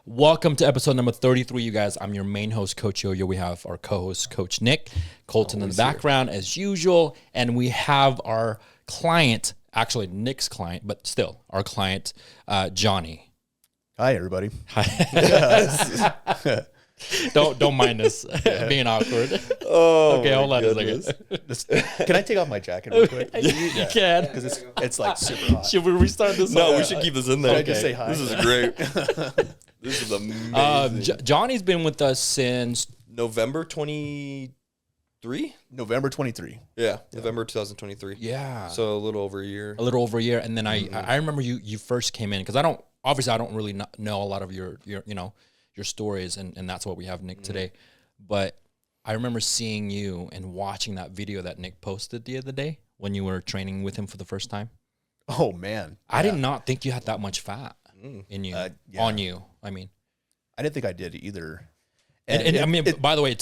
Welcome to episode number 33, you guys. I'm your main host, Coach YoYo. We have our co-host, Coach Nik, Colton in the background as usual, and we have our client, actually Nik's client, but still our client, Johnny. Hi, everybody. Hi. Don't mind us being awkward. Oh, okay, hold on a second. Can I take off my jacket real quick? You can. Because it's like super hot. Should we restart this? No, we should keep this in there. Can I just say hi? This is great. This is amazing. Johnny's been with us since November 23? November 23. Yeah, November 2023. Yeah, So a little over a year. a little over a year. And then I remember you first came in because I don't really know a lot of your stories, and that's what we have Nik today. But I remember seeing you and watching that video that Nik posted the other day when you were training with him for the first time. Oh, man. I did not think you had that much fat in you, on you. I mean, I didn't think I did either. And by the way,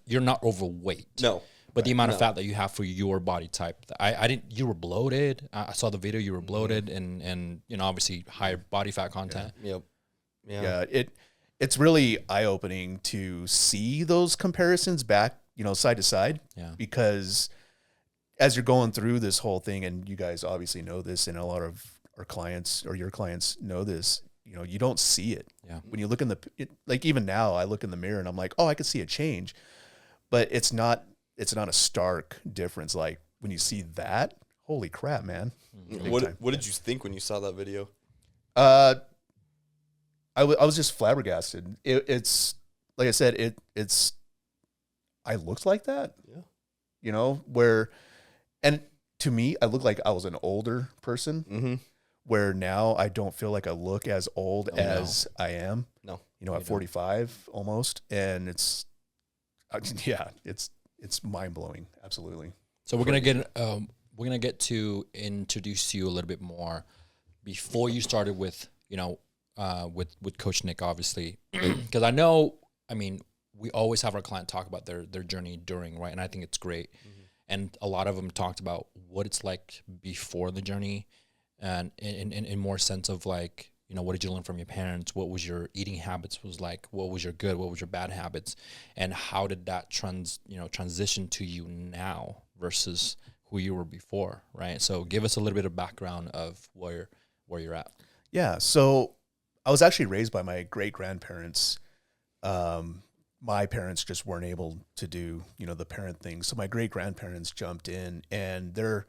you're not overweight. No. But the amount of fat that you have for your body type, I didn't. You were bloated. I saw the video. You were bloated, and obviously higher body fat content. Yep. Yeah, it's really eye-opening to see those comparisons back, side to side. Yeah. Because as you're going through this whole thing, and you guys obviously know this, and a lot of our clients or your clients know this, you don't see it. Yeah. When you look in like even now, I look in the mirror and I'm like, oh, I can see a change, but it's not a stark difference. Like when you see that, holy crap, man. What did you think when you saw that video? I was just flabbergasted. It's like I said, I looked like that. Yeah. And to me, I look like I was an older person. Mm-hmm. Where now I don't feel like I look as old as I am. No. At 45 almost. And it's mind blowing. Absolutely. So we're gonna get to introduce you a little bit more before you started with with Coach Nik, obviously, because we always have our client talk about their journey during, right, and I think it's great, and a lot of them talked about what it's like before the journey, and in more sense of like, what did you learn from your parents? What was your eating habits was like? What was your good? What was your bad habits? And how did that transition to you now versus who you were before, right? So give us a little bit of background of where you're at. Yeah. So I was actually raised by my great-grandparents. My parents just weren't able to do, the parent thing. So my great-grandparents jumped in, and they're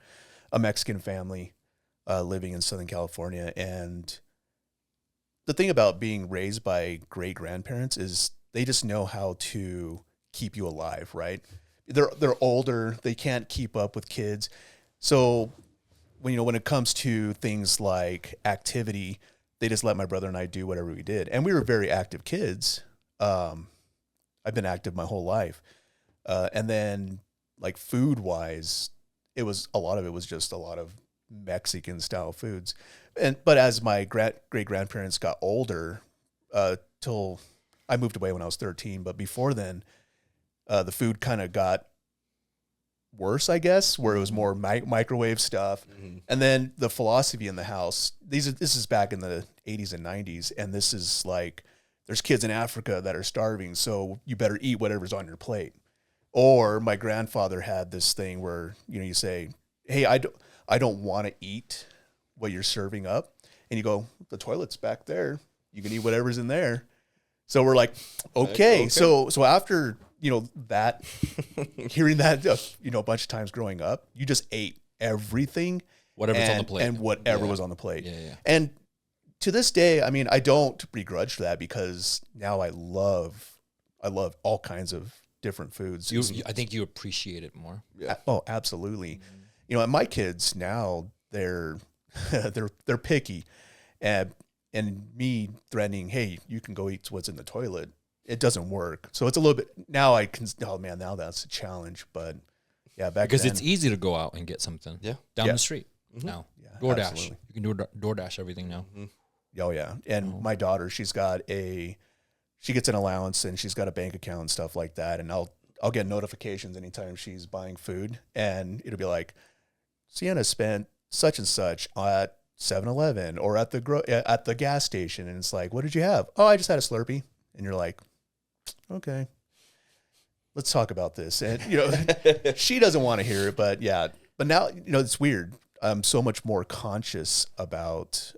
a Mexican family living in Southern California. And the thing about being raised by great-grandparents is they just know how to keep you alive, right? They're older. They can't keep up with kids. So when it comes to things like activity, they just let my brother and I do whatever we did. And we were very active kids. I've been active my whole life. And then like food-wise, a lot of it was just a lot of Mexican style foods. But as my great-grandparents got older, till I moved away when I was 13, but before then, the food kind of got worse, I guess, where it was more microwave stuff. Mm-hmm. And then the philosophy in the house, this is back in the 80s and 90s, and this is like, there's kids in Africa that are starving, so you better eat whatever's on your plate. Or my grandfather had this thing where, you say, hey, I don't want to eat what you're serving up. And you go, the toilet's back there. You can eat whatever's in there. So we're like, okay. So after, that, hearing that, a bunch of times growing up, you just ate everything. Whatever's on the plate. And whatever was on the plate. Yeah. And to this day, I don't begrudge that because now I love all kinds of different foods. I think you appreciate it more. Yeah. Oh, absolutely. Mm-hmm. And my kids now, they're picky, and me threatening, hey, you can go eat what's in the toilet, it doesn't work. So it's a little bit now. Now that's a challenge. But yeah, back because then, it's easy to go out and get something. Down the street now. Yeah, DoorDash. Absolutely. You can do DoorDash everything now. Mm-hmm. Oh yeah, and my daughter, she gets an allowance and she's got a bank account and stuff like that, and I'll get notifications anytime she's buying food, and it'll be like, Sienna spent such and such at 7-Eleven or at the gas station, and it's like, what did you have? Oh, I just had a Slurpee. And you're like, okay, let's talk about this. And, she doesn't want to hear it, but yeah. But now, it's weird. I'm so much more conscious about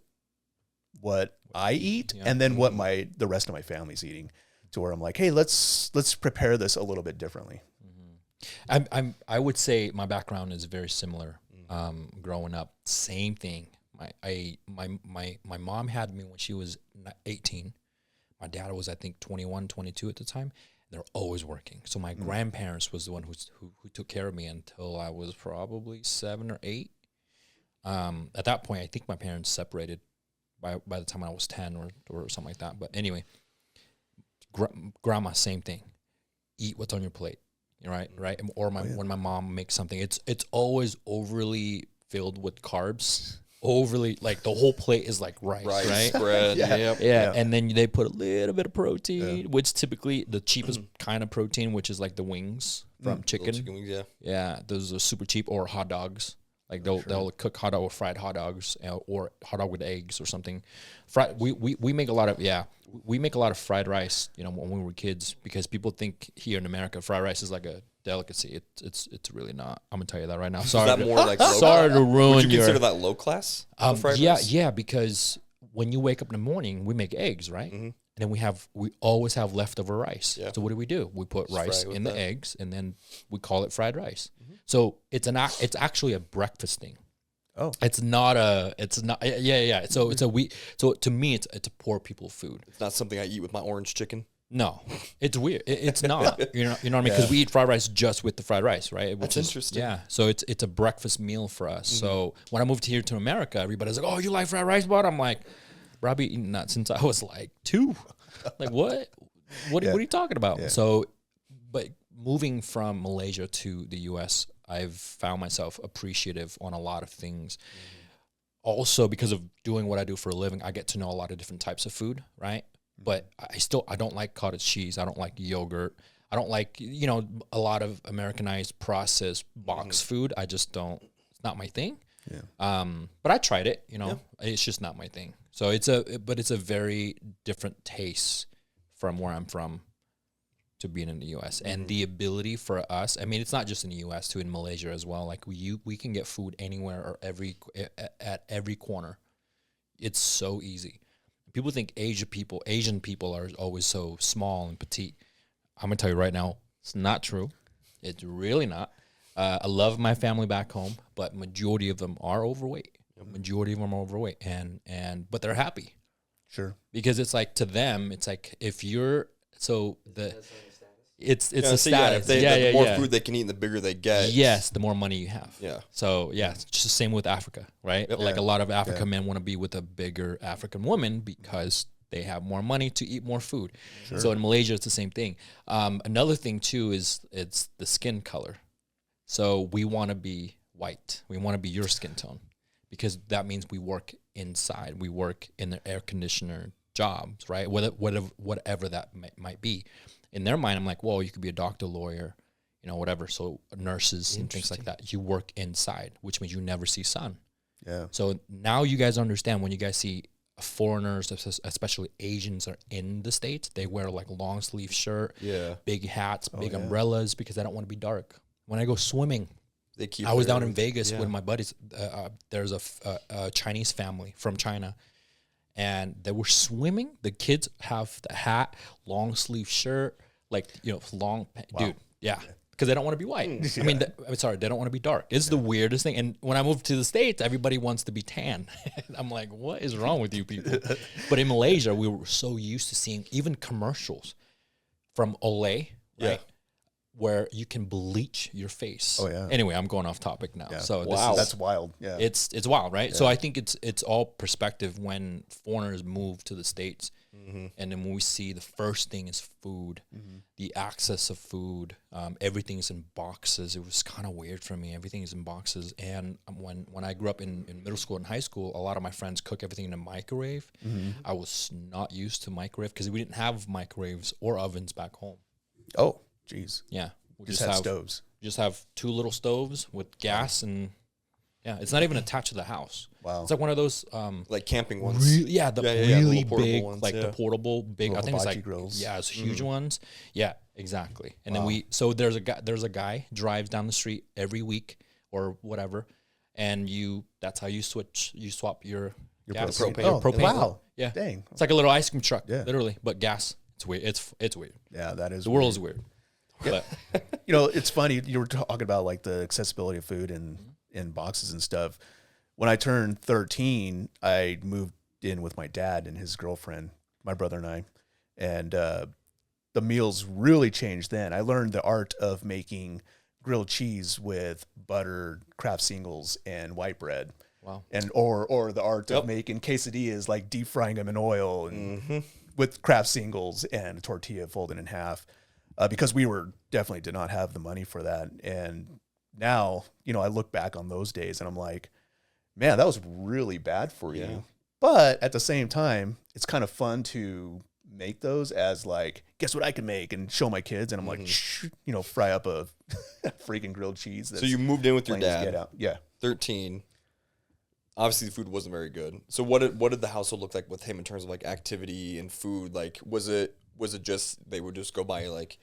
what I eat and then what the rest of my family's eating, to where I'm like, hey, let's prepare this a little bit differently. I would say my background is very similar. Growing up, same thing. My mom had me when she was 18. My dad was, I think, 21, 22 at the time. They're always working. So my grandparents was the one who took care of me until I was probably 7 or 8. At that point, I think my parents separated by the time I was 10 or something like that. But anyway, grandma, same thing. Eat what's on your plate, right? Or when my mom makes something, it's always overly filled with carbs. Overly, like the whole plate is like rice, right? Bread, yeah. And then they put a little bit of protein, which typically the cheapest kind of protein, which is like the wings from chicken. Chicken wings, yeah, those are super cheap. Or hot dogs, like they'll cook hot dog or fried hot dogs, or hot dog with eggs or something. We make a lot of fried rice, when we were kids, because people think here in America fried rice is like a delicacy. It's really not. I'm gonna tell you that right now. Sorry, is that more like sorry to ruin Would you consider that low class? Fried rice? Yeah, because when you wake up in the morning, we make eggs, right? And then we always have leftover rice. Yeah. So what do? We put rice in the eggs, and then we call it fried rice. So it's actually a breakfast thing. Oh, it's not. Yeah. So so to me, it's a poor people food. It's not something I eat with my orange chicken. No, it's weird. It's not. You know what I mean? Because we eat fried rice just with the fried rice, right? Which is interesting. Yeah. So it's a breakfast meal for us. So when I moved here to America, everybody's like, "Oh, you like fried rice, bud?" I'm like, "Bro, I've been eating that since I was like 2. Like what? What are you talking about?" Yeah. So, but moving from Malaysia to the U.S., I've found myself appreciative on a lot of things. Also, because of doing what I do for a living, I get to know a lot of different types of food, right? But I don't like cottage cheese. I don't like yogurt. I don't like, a lot of Americanized processed box food. I just don't, it's not my thing. Yeah. But I tried it, it's just not my thing. So it's a very different taste from where I'm from to being in the US. And the ability for us, I mean, it's not just in the US too, in Malaysia as well. Like we can get food anywhere or at every corner. It's so easy. People think Asian people are always so small and petite. I'm going to tell you right now, it's not true. It's really not. I love my family back home, but majority of them are overweight. But they're happy. Sure. Because it's like, to them, it's like, if you're, it's a status. The more food they can eat, the bigger they get. Yes, the more money you have. Yeah. So it's just the same with Africa, right? Like a lot of African men want to be with a bigger African woman because they have more money to eat more food. Sure. So in Malaysia, it's the same thing. Another thing too is it's the skin color. So we want to be white. We want to be your skin tone, because that means we work inside. We work in the air conditioner jobs, right? Whatever that might be. In their mind, I'm like, well, you could be a doctor, lawyer, whatever. So nurses and things like that. You work inside, which means you never see sun. Yeah. So now you guys understand, when you guys see foreigners, especially Asians, are in the States, they wear like long sleeve shirt, big hats, big umbrellas, because they don't want to be dark. When I go swimming, I was down in Vegas with my buddies. There's a Chinese family from China. And they were swimming. The kids have the hat, long sleeve shirt, long, dude. Yeah. Because they don't want to be white. I mean, they don't want to be dark. It's the weirdest thing. And when I moved to the States, everybody wants to be tan. I'm like, what is wrong with you people? But in Malaysia, we were so used to seeing even commercials from Olay, right? Where you can bleach your face. Oh yeah. Anyway, I'm going off topic now. Yeah. So that's wild. Yeah. It's wild, right? Yeah. So I think it's all perspective when foreigners move to the States, and then when we see the first thing is food, the access of food, everything's in boxes. It was kind of weird for me. Everything is in boxes. And when I grew up in middle school and high school, a lot of my friends cook everything in a microwave. I was not used to microwave because we didn't have microwaves or ovens back home. Oh. Jeez. Yeah. We just have stoves. Just have 2 little stoves with gas, and Yeah, it's not even attached to the house. Wow. It's like one of those like camping ones. really the big ones, like the portable big. Little I think it's hibachi like grills. it's huge ones. Yeah, exactly. And then there's a guy drives down the street every week or whatever, and that's how you swap your gas. propane. Your Oh, propane. wow. Yeah. Dang. It's like a little ice cream truck, Yeah. literally, but gas. It's weird. It's weird. Yeah, that is The world is weird. But You know, it's funny. You were talking about like the accessibility of food in boxes and stuff. When I turned 13, I moved in with my dad and his girlfriend, my brother and I, and the meals really changed then. I learned the art of making grilled cheese with butter, Kraft singles, and white bread. wow. And or the art of making quesadillas, like deep frying them in oil and with Kraft singles and a tortilla folded in half, because we did not have the money for that. And now, you know, I look back on those days and I'm like, man, that was really bad for you. But at the same time, it's kind of fun to make those as like, guess what I can make, and show my kids. And I'm like, you know, fry up a freaking grilled cheese. So you moved in with your plain as get dad. out. Yeah. 13. Obviously, the food wasn't very good. So what did the household look like with him in terms of like activity and food? Like, was it just they would just go buy like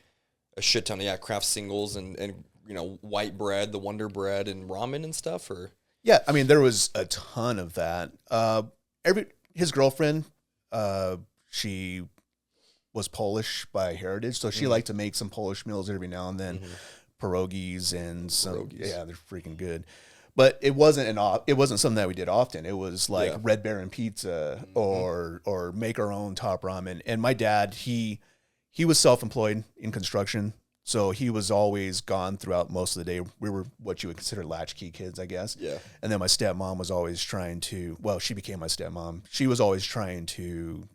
a shit ton of Kraft singles and you know, white bread, the Wonder Bread, and ramen and stuff? Or Yeah, I mean, there was a ton of that. His girlfriend, she was Polish by heritage, so she liked to make some Polish meals every now and then, pierogies and some. Yeah, they're freaking good. But it wasn't something that we did often. It was like Red Baron pizza or make our own top ramen. And my dad, he was self-employed in construction. So he was always gone throughout most of the day. We were what you would consider latchkey kids, I guess. Yeah. And then my stepmom was always trying to, well, she became my stepmom. She was always trying to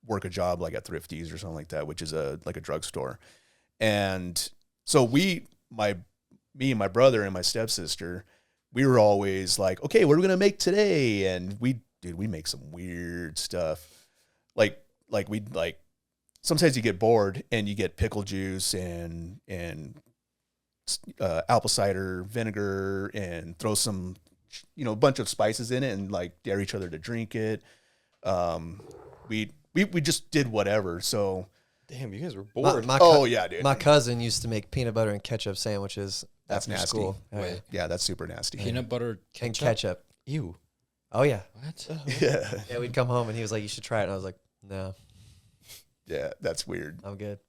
work a job like at Thrifty's or something like that, which is like a drugstore. And so me and my brother and my stepsister, we were always like, okay, what are we gonna make today? And we make some weird stuff. Like sometimes you get bored and you get pickle juice and apple cider vinegar and throw some, you know, a bunch of spices in it and like dare each other to drink it. We just did whatever. So damn, you guys were bored. Yeah, dude. My cousin used to make peanut butter and ketchup sandwiches. That's after nasty. School. Wait. Yeah, that's super nasty. Peanut butter And ketchup. Ew. Oh yeah. What? Yeah. Yeah, we'd come home and he was like, "You should try it." And I was like, "No, Yeah, that's weird. I'm good."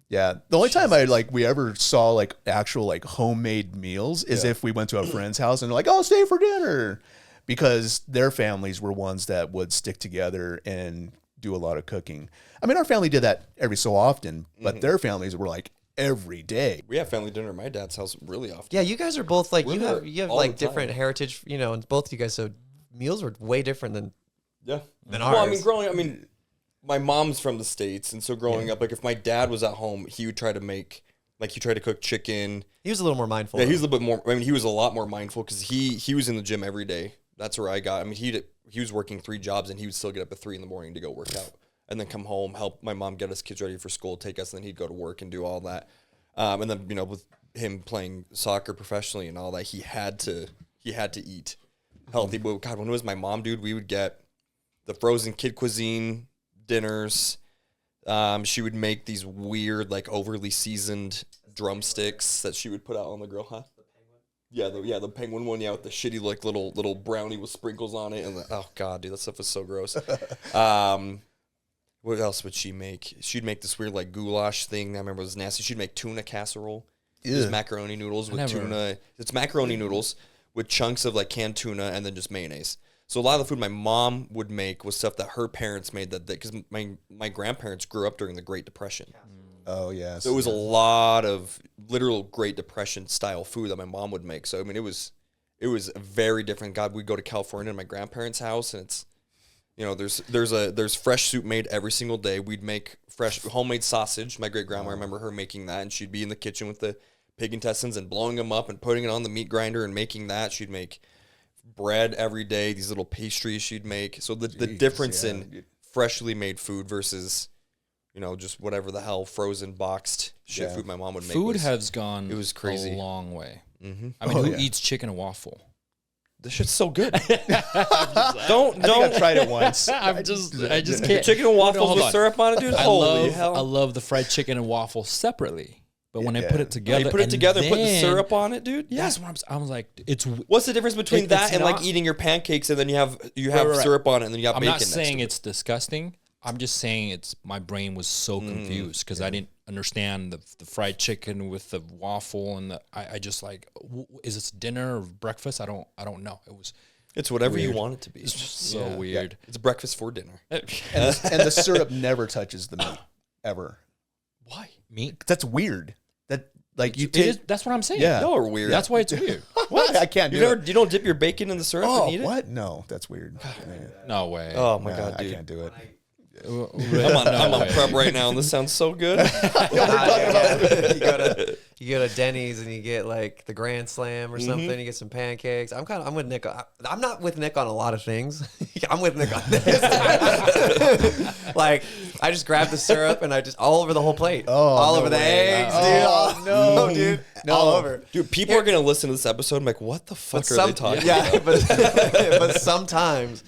Yeah, the only time we ever saw like actual like homemade meals is if we went to a friend's house and they're like, "Oh, stay for dinner," because their families were ones that would stick together and do a lot of cooking. I mean, our family did that every so often, but their families were like every day. We have family dinner at my dad's house really often. Yeah, you guys are both like We're you there have all like the time. different heritage, you know, and both of you guys. So meals were way different than Yeah. than Well, ours. I mean, my mom's from the States, and so growing up, like if my dad was at home, he would try to make, like he tried to cook chicken. He was a little more mindful. Yeah, he was a little bit more, I mean, he was a lot more mindful because he was in the gym every day. That's where I got, I mean, he was working 3 jobs and he would still get up at 3 a.m. to go work out and then come home, help my mom get us kids ready for school, take us, and then he'd go to work and do all that. And then, you know, with him playing soccer professionally and all that, he had to eat healthy. But God, when it was my mom, dude, we would get the frozen kid cuisine dinners. She would make these weird, like overly seasoned drumsticks that she would put out on the grill, huh? Yeah, the penguin one, with the shitty like little brownie with sprinkles on it, and oh god, dude, that stuff was so gross. What else would she make? She'd make this weird like goulash thing. I remember it was nasty. She'd make tuna casserole. Just macaroni noodles with tuna. It's macaroni noodles with chunks of like canned tuna and then just mayonnaise. So a lot of the food my mom would make was stuff that her parents made that because my grandparents grew up during the Great Depression. Oh yeah. So it was a lot of literal Great Depression style food that my mom would make. So I mean it was very different. God, we'd go to California to my grandparents' house and it's, you know, there's fresh soup made every single day. We'd make fresh homemade sausage. My great grandma, I remember her making that, and she'd be in the kitchen with the pig intestines and blowing them up and putting it on the meat grinder and making that. She'd make bread every day, these little pastries she'd make. So the difference in freshly made food versus, you know, just whatever the hell frozen boxed food my mom would make. Food has gone it was crazy. a long way. Mm-hmm. I mean, who eats chicken and waffle? This shit's so good. I think I've tried it once. I just can't. Chicken and waffles Hold with on. syrup on it, dude. I Holy hell. love the fried chicken and waffles separately. But when I put it Yeah, together, you put it and together, put the then- syrup on it, dude. Yeah. That's what I was like. It's. What's the difference between that it's and not- like eating your pancakes and then you have right. syrup on it and then you have I'm bacon not next saying to it? it's disgusting. I'm just saying it's. My brain was so confused because I didn't understand the fried chicken with the waffle and I just like, is this dinner or breakfast? I don't know. It was. It's whatever weird. you want it to be. It's just so weird. It's breakfast for dinner. And the syrup never touches the meat ever. Why meat? That's weird. That like you It take. is, that's what I'm saying. Yeah. Y'all are weird. That's why it's weird. What? I can't do it. You don't dip your bacon in the syrup Oh, and eat it? what? No, that's weird. No way. Oh my Nah, god, I dude. can't do it. I'm on prep right now and this sounds so good. You go to Denny's and you get like the Grand Slam or something. You get some pancakes. I'm with Nick. I'm not with Nick on a lot of things. I'm with Nick on this. Like I just grab the syrup and I just all over the whole plate. All no over the way. eggs, Oh, dude. no. Dude. No. All over. Dude, people are gonna listen to this episode and be like, what the fuck are they talking yeah, about? but sometimes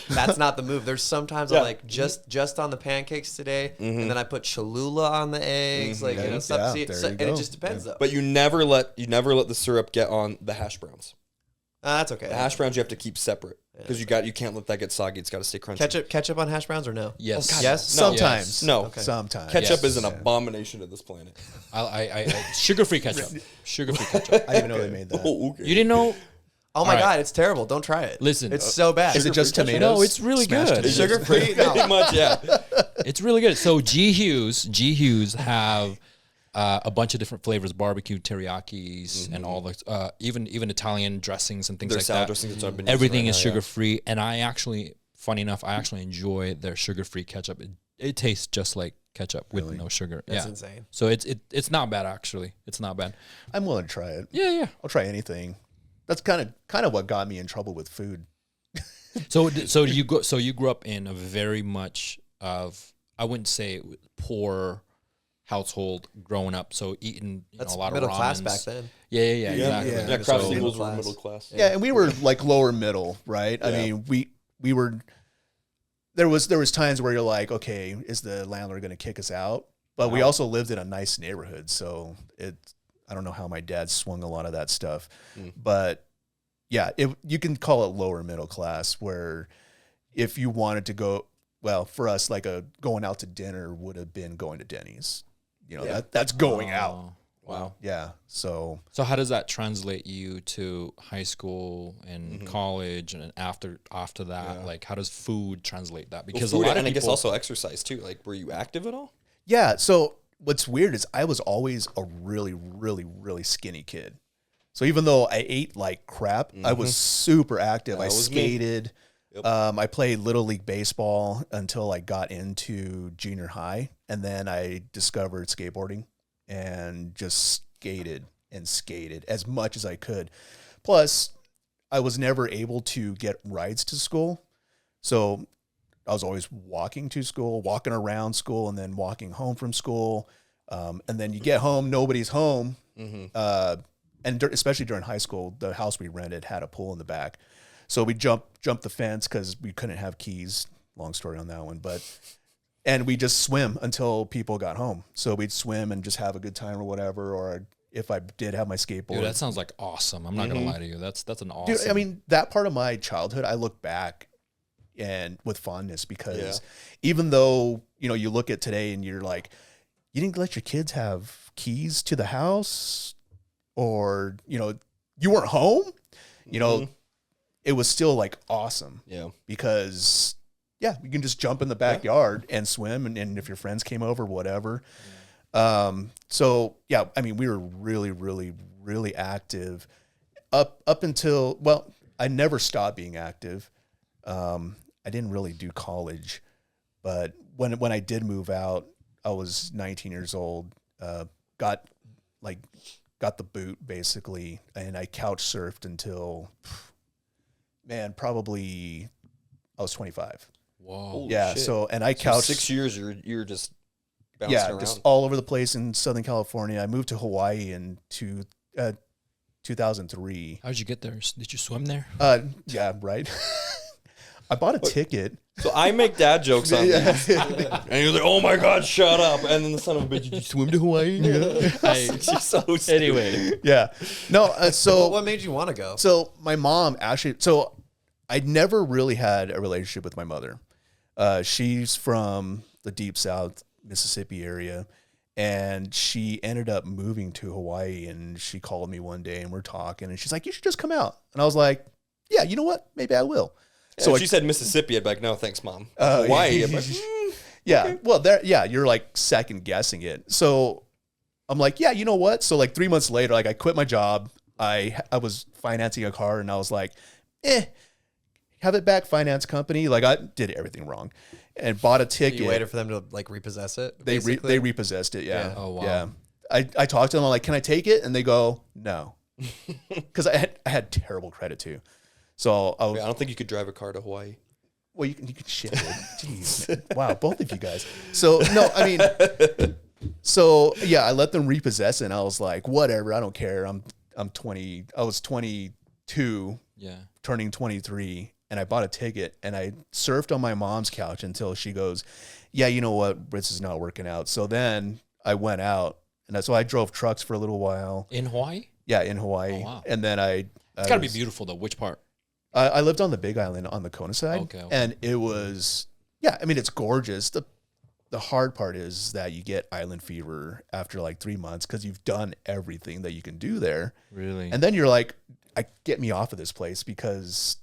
that's not the move. There's sometimes I'm like just on the pancakes today, and then I put Cholula on the eggs, like you know, stuff. Yeah, there you and go. it just depends though. But you never let the syrup get on the hash browns. That's okay. The hash browns you have to keep separate because you can't let that get soggy. It's got to stay crunchy. Ketchup on hash browns or no? Yes. Yes. No. Sometimes. No. Okay. Sometimes. Ketchup is an Yeah. abomination to this planet. I sugar-free ketchup. Sugar-free ketchup. I didn't even know they made that. Oh, okay. You didn't know? Oh my All right. god, it's terrible. Don't try it. Listen, it's so bad. Is it just tomatoes? No, it's really Smashed good. tomatoes? Sugar free? Pretty much, yeah. It's really good. So G Hughes have a bunch of different flavors: barbecue, teriyakis, and all the even Italian dressings and things Their like salad that. dressings that's what I've been using Everything right is now, sugar free, and I actually, funny enough, I actually enjoy their sugar free ketchup. It tastes just like ketchup with no sugar. That's yeah, insane. so it's not bad actually. It's not bad. I'm willing to try it. Yeah. I'll try anything. That's kind of what got me in trouble with food. So you grew up in a very much of, I wouldn't say poor household growing up. So eating That's a lot middle of class kramen. back then. Yeah, exactly. yeah. Yeah, craft So- singles were Middle middle class. Yeah, and we were like lower middle, right? I mean, we were. There was times where you're like, okay, is the landlord going to kick us out? But we also lived in a nice neighborhood, so I don't know how my dad swung a lot of that stuff, but yeah, you can call it lower middle class. Where if you wanted to go, well, for us, like going out to dinner would have been going to Denny's. You know, that's going out. Oh, wow. Yeah, so So how does that translate you to high school and college and after that? Like, how does food translate that? Because Food, a lot of and I people, guess also exercise too. Like, were you active at all? yeah. So what's weird is I was always a really, really, really skinny kid. So even though I ate like crap, I was super active. I was me. skated. I played Little League baseball until I got into junior high. And then I discovered skateboarding and just skated as much as I could. Plus, I was never able to get rides to school. So I was always walking to school, walking around school, and then walking home from school. And then you get home, nobody's home. And especially during high school, the house we rented had a pool in the back. So we jumped the fence because we couldn't have keys. Long story on that one. And we just swim until people got home. So we'd swim and just have a good time or whatever. Or if I did have my skateboard. dude, that sounds like awesome. I'm not gonna lie to you. That's an awesome. Dude, I mean, that part of my childhood, I look back and with fondness because even though, you look at today and you're like, you didn't let your kids have keys to the house or, you weren't home, it was still like awesome. Yeah. Because you can just jump in the backyard and swim. And if your friends came over, whatever. So yeah, I mean, we were really, really, really active up until, well, I never stopped being active. I didn't really do college, but when I did move out, I was 19 years old, got the boot basically. And I couch surfed until, probably I was 25. Whoa. Holy Yeah. shit. So, and I So couched 6 years, you're just bouncing around. just all over the place in Southern California. I moved to Hawaii in 2003. How'd you get there? Did you swim there? Yeah, right. I bought a ticket. So I make dad jokes on these. And you're like, oh my God, shut up. And then the son of a bitch, did you swim to Hawaii? She's so stupid. Anyway, Yeah. No, so What made you want to go? So my mom actually, so I never really had a relationship with my mother. She's from the deep South Mississippi area, and she ended up moving to Hawaii, and she called me one day and we're talking and she's like, you should just come out. And I was like, yeah, you know what? Maybe I will. Yeah, so if she said Mississippi, I'd be like, no, thanks, Mom. Hawaii. I'd be like, yeah. okay. Well, there, yeah, you're like second guessing it. So I'm like, yeah, you know what? So like 3 months later, like I quit my job. I was financing a car and I was like, have it back finance company. Like I did everything wrong and bought a ticket. You waited for them to like repossess it? They repossessed it. Yeah. Oh, wow. Yeah. I talked to them. I'm like, can I take it? And they go, no. Cause I had terrible credit too. So I don't think you could drive a car to Hawaii. well, you can shit it. Jeez. Wow. Both of you guys. So no, I mean, so yeah, I let them repossess it and I was like, whatever. I don't care. I'm 20. I was 22 yeah. turning 23 and I bought a ticket and I surfed on my mom's couch until she goes, yeah, you know what? This is not working out. So then I went out and so I drove trucks for a little while. In Hawaii? Yeah, in Hawaii. Oh, wow. And then It's got to be beautiful, though. Which part? I lived on the Big Island on the Kona side. Okay. And it was, yeah, I mean, it's gorgeous. The hard part is that you get island fever after like 3 months because you've done everything that you can do there. Really? And then you're like, get me off of this place because,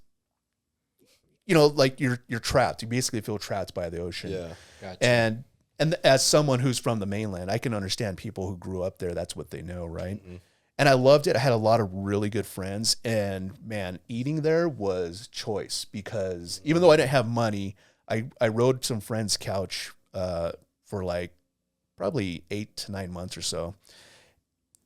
you know, like you're trapped. You basically feel trapped by the ocean. Yeah. Gotcha. And as someone who's from the mainland, I can understand people who grew up there. That's what they know, right? Mm-hmm. And I loved it. I had a lot of really good friends. And man, eating there was choice because even though I didn't have money, I rode some friends' couch for like probably 8 to 9 months or so.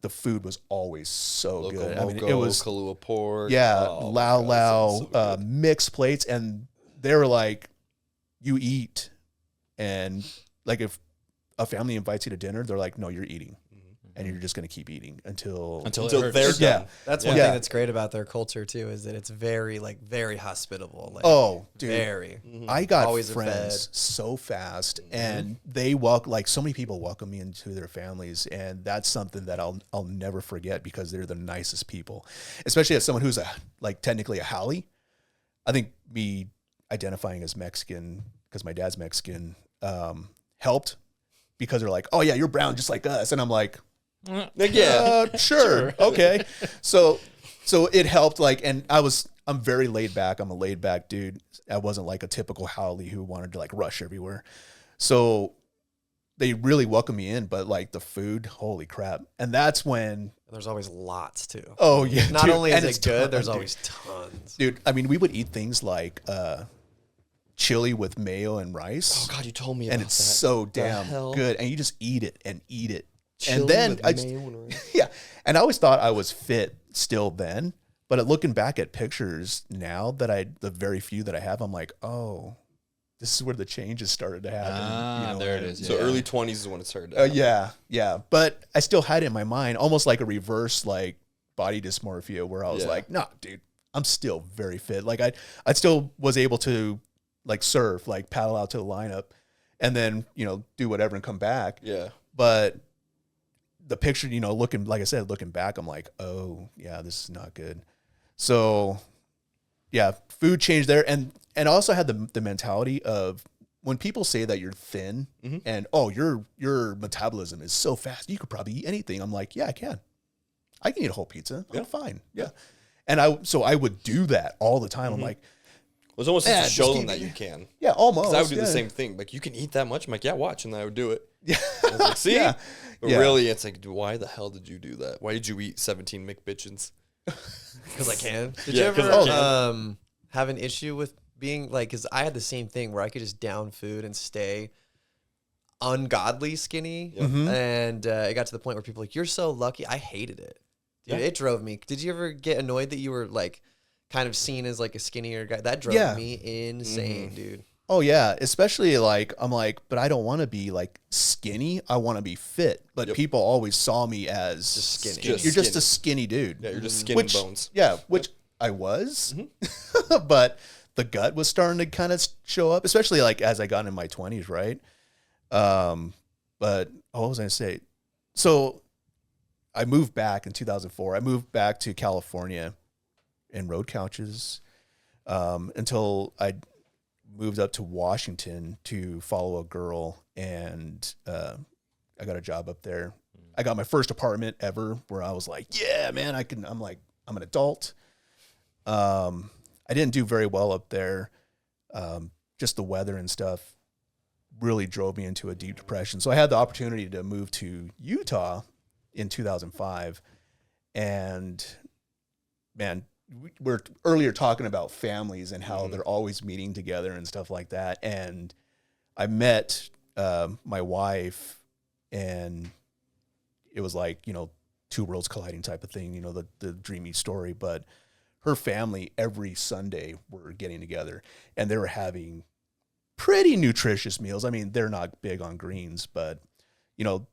The food was always so Loco good. Moco, I mean, it was Kahlua pork. yeah, Oh, Lao God, Lao, that sounds so good. mixed plates, and they were like, you eat, and like if a family invites you to dinner, they're like, no, you're eating, and you're just gonna keep eating until it Until hurts. they're yeah. done. That's one Yeah. thing that's great about their culture too, is that it's very hospitable. Like, Oh, dude. very. I got Always friends so fast, and they like so many people welcome me into their families, and that's something that I'll never forget because they're the nicest people, especially as someone who's technically a haole. I think me identifying as Mexican because my dad's Mexican helped because they're like, oh yeah, you're brown just like us, and I'm like, Yeah. sure. Okay. So it helped and I'm very laid back. I'm a laid back dude. I wasn't like a typical haole who wanted to like rush everywhere. So they really welcomed me in, but like the food, holy crap. And that's when, And there's always lots too. oh yeah. Not dude, only and is it's it good, ton, there's dude. always tons. Dude, I mean, we would eat things like chili with mayo and rice. Oh God, you told me about and it's that. so The damn hell? good. And you just eat it and eat it. Chili and then with I just, mayo and rice. yeah. And I always thought I was fit still then, but looking back at pictures now that the very few that I have, I'm like, oh, this is where the changes started to happen. Ah, there it is. So Yeah. early 20s is when it started. To happen. Yeah. But I still had it in my mind, almost like a reverse, like body dysmorphia where I was Yeah. like, nah, dude, I'm still very fit. Like I still was able to like surf, like paddle out to the lineup and then, do whatever and come back. Yeah. But the picture, looking back, I'm like, oh yeah, this is not good. So yeah, food changed there. And I also had the mentality of when people say that you're thin and, oh, your metabolism is so fast, you could probably eat anything. I'm like, yeah, I can eat a whole pizza. I'm fine. Yeah. And I would do that all the time. I'm like, It was almost Yeah, just to show just them keep that eating. you can. yeah, almost. Because I would do the yeah. same thing. Like, you can eat that much? I'm like, yeah, watch. And I would do it. Yeah. I was like, see? Yeah. But Yeah. really, it's like, why the hell did you do that? Why did you eat 17 McBitchins? Because I can. Did Yeah, you 'cause ever I can. have an issue with being because I had the same thing where I could just down food and stay ungodly skinny, and it got to the point where people were like, you're so lucky. I hated it, dude. Yeah. It drove me. Did you ever get annoyed that you were like kind of seen as like a skinnier guy? That drove Yeah. me insane, dude. Oh yeah, especially like I'm like, but I don't want to be like skinny. I want to be fit. But people always saw me as Just skinny. You're just a skinny dude. Yeah, you're just skin which, and bones. Yeah, which I was, but the gut was starting to kind of show up, especially like as I got in my 20s, right? But what was I gonna say? So I moved back in 2004. I moved back to California and rode couches until I moved up to Washington to follow a girl, and I got a job up there. I got my first apartment ever where I was like, yeah, man, I'm an adult. I didn't do very well up there. Just the weather and stuff really drove me into a deep depression. So I had the opportunity to move to Utah in 2005. And man, we're earlier talking about families and how they're always meeting together and stuff like that. And I met my wife, and it was like, two worlds colliding type of thing, the dreamy story. But her family every Sunday were getting together, and they were having pretty nutritious meals. I mean, they're not big on greens, but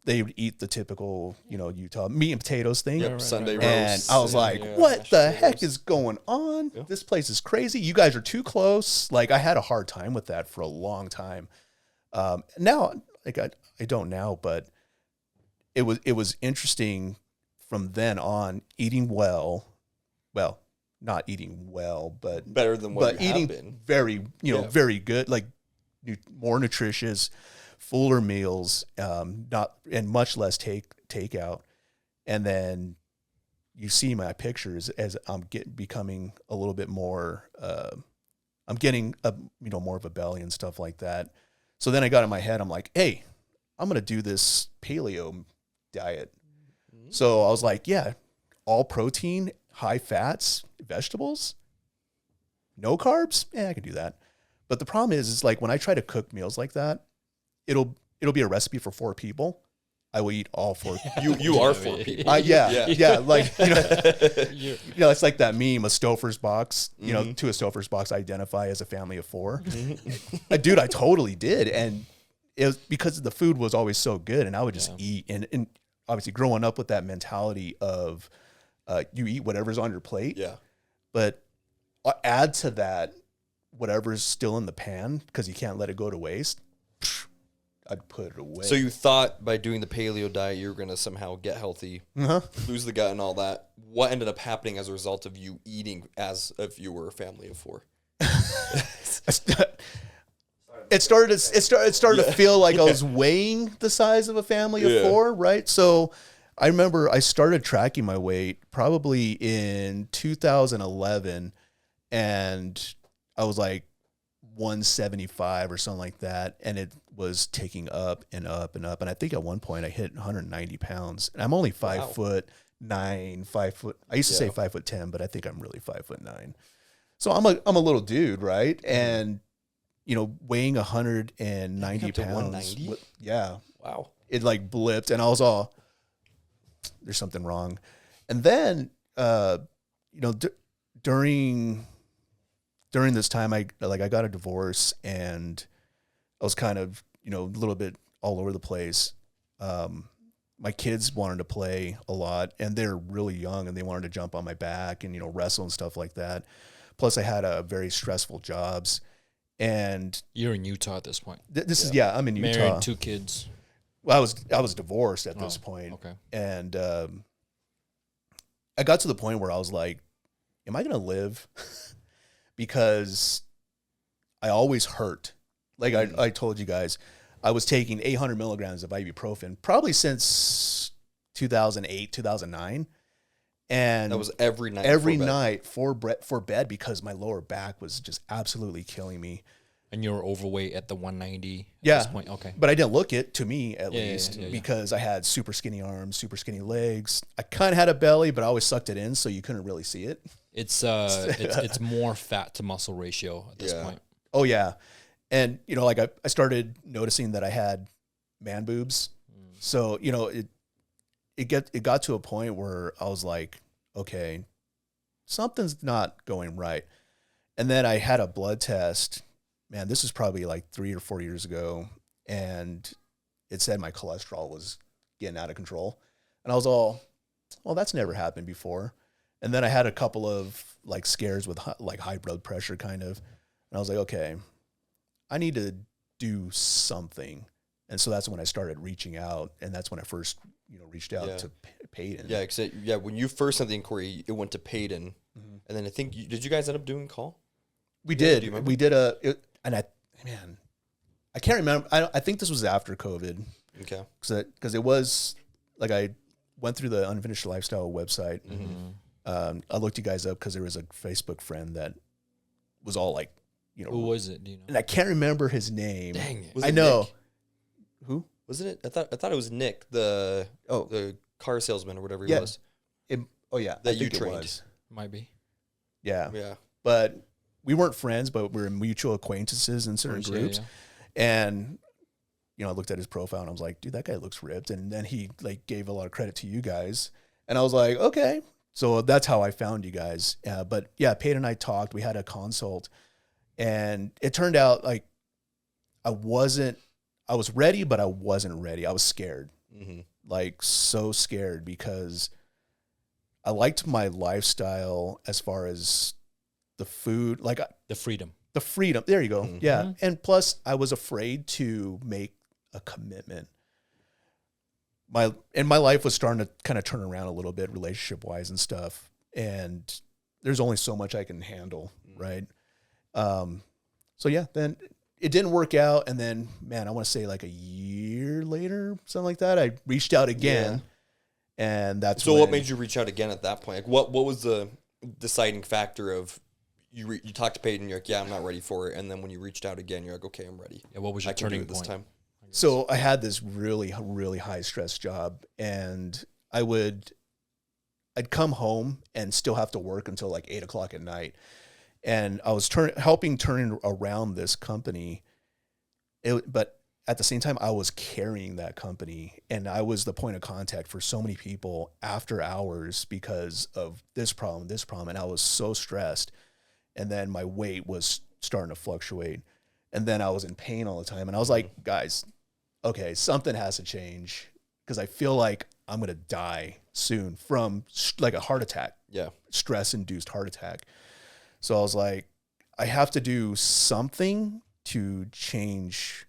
they would eat the typical, Utah meat and potatoes thing. Yep, Sunday And roasts. I was like, what the heck is going on? Yeah. This place is crazy. You guys are too close. Like, I had a hard time with that for a long time. Now, like I don't now, but it was interesting from then on, eating well, not eating well, but Better than what but you eating have been. very, very good, like more nutritious, fuller meals, not and much less takeout. And then you see my pictures as I'm becoming a little bit more. I'm getting more of a belly and stuff like that. So then I got in my head, I'm like, hey, I'm gonna do this paleo diet. So I was like, yeah, all protein, high fats, vegetables, no carbs. Yeah, I can do that. But the problem is like when I try to cook meals like that, it'll be a recipe for 4 people. I will eat all 4. You are 4 people. Yeah. Like it's like that meme, a Stouffer's box. To a Stouffer's box, identify as a family of 4. Dude, I totally did, and it was because the food was always so good, and I would just eat. And obviously, growing up with that mentality of you eat whatever's on your plate. Yeah. But add to that whatever's still in the pan because you can't let it go to waste. I'd put it away. So you thought by doing the paleo diet you were going to somehow get healthy, lose the gut and all that. What ended up happening as a result of you eating as if you were a family of 4? It started to feel like I was weighing the size of a family of 4, right? So I remember I started tracking my weight probably in 2011, and I was like 175 or something like that, and it was ticking up and up and up. And I think at one point I hit 190 pounds, and I'm only 5'9", 5 foot. I used to say 5'10", but I think I'm really 5'9". So I'm a little dude, right? And weighing 190 pounds. 190? Yeah. Wow. It like blipped, and I was all, there's something wrong. And then, during this time, I got a divorce, and I was kind of, a little bit all over the place. My kids wanted to play a lot, and they're really young, and they wanted to jump on my back and, wrestle and stuff like that. Plus I had a very stressful jobs, and You're in Utah at this point. I'm in Utah. Married, 2 kids. Well, I was divorced at this point. Okay. And I got to the point where I was like, am I going to live? Because I always hurt. Like I told you guys, I was taking 800 milligrams of ibuprofen probably since 2008, 2009. And that was every night. Every night for bed because my lower back was just absolutely killing me. And you were overweight at the 190 at Yeah. this point? Okay. But I didn't look it, to me at least, yeah. because I had super skinny arms, super skinny legs. I kind of had a belly, but I always sucked it in, so you couldn't really see it. It's more fat to muscle ratio at this point. Oh, yeah. And, like I started noticing that I had man boobs. So, it got to a point where I was like, okay, something's not going right. And then I had a blood test man, this was probably like 3 or 4 years ago, and it said my cholesterol was getting out of control. And I was all, well, that's never happened before. And then I had a couple of like scares with like high blood pressure kind of. And I was like, okay, I need to do something. And so that's when I started reaching out. And that's when I first, reached out to Peyton. Yeah, when you first sent the inquiry, it went to Peyton. Mm-hmm. And then I think, did you guys end up doing a call? We did. We did I can't remember. I think this was after COVID. Okay. Because it was like I went through the Unfinished Lifestyle website. Mm-hmm. I looked you guys up because there was a Facebook friend that was all like, who was it? Do you know? And I can't remember his name. Dang it! I know. Nick? Who? Wasn't it? I thought it was Nick, the car salesman or whatever he was. That you trained. Might be. Yeah. Yeah. But we weren't friends, but we were mutual acquaintances in certain groups. Yeah. And I looked at his profile and I was like, dude, that guy looks ripped. And then he like gave a lot of credit to you guys. And I was like, okay. So that's how I found you guys. But yeah, Peyton and I talked. We had a consult. And it turned out like I was ready, but I wasn't ready. I was scared. Mm-hmm. Like so scared because I liked my lifestyle as far as the food, like the freedom. There you go. Mm-hmm. Yeah. And plus I was afraid to make a commitment. My life was starting to kind of turn around a little bit relationship wise and stuff. And there's only so much I can handle. Mm-hmm. Right. So yeah, then it didn't work out. And then, man, I want to say like a year later, something like that, I reached out again. Yeah. And that's what made you reach out again at that point? Like what was the deciding factor of you talked to Peyton, you're like, yeah, I'm not ready for it. And then when you reached out again, you're like, okay, I'm ready. Yeah, what was your turning point this time? So I had this really, really high stress job, and I'd come home and still have to work until like 8:00 at night. And I was helping turn around this company. But at the same time, I was carrying that company, and I was the point of contact for so many people after hours because of this problem. And I was so stressed. And then my weight was starting to fluctuate. And then I was in pain all the time. And I was like, guys, okay, something has to change because I feel like I'm going to die soon from like a heart attack. Yeah. Stress-induced heart attack. So I was like, I have to do something to change.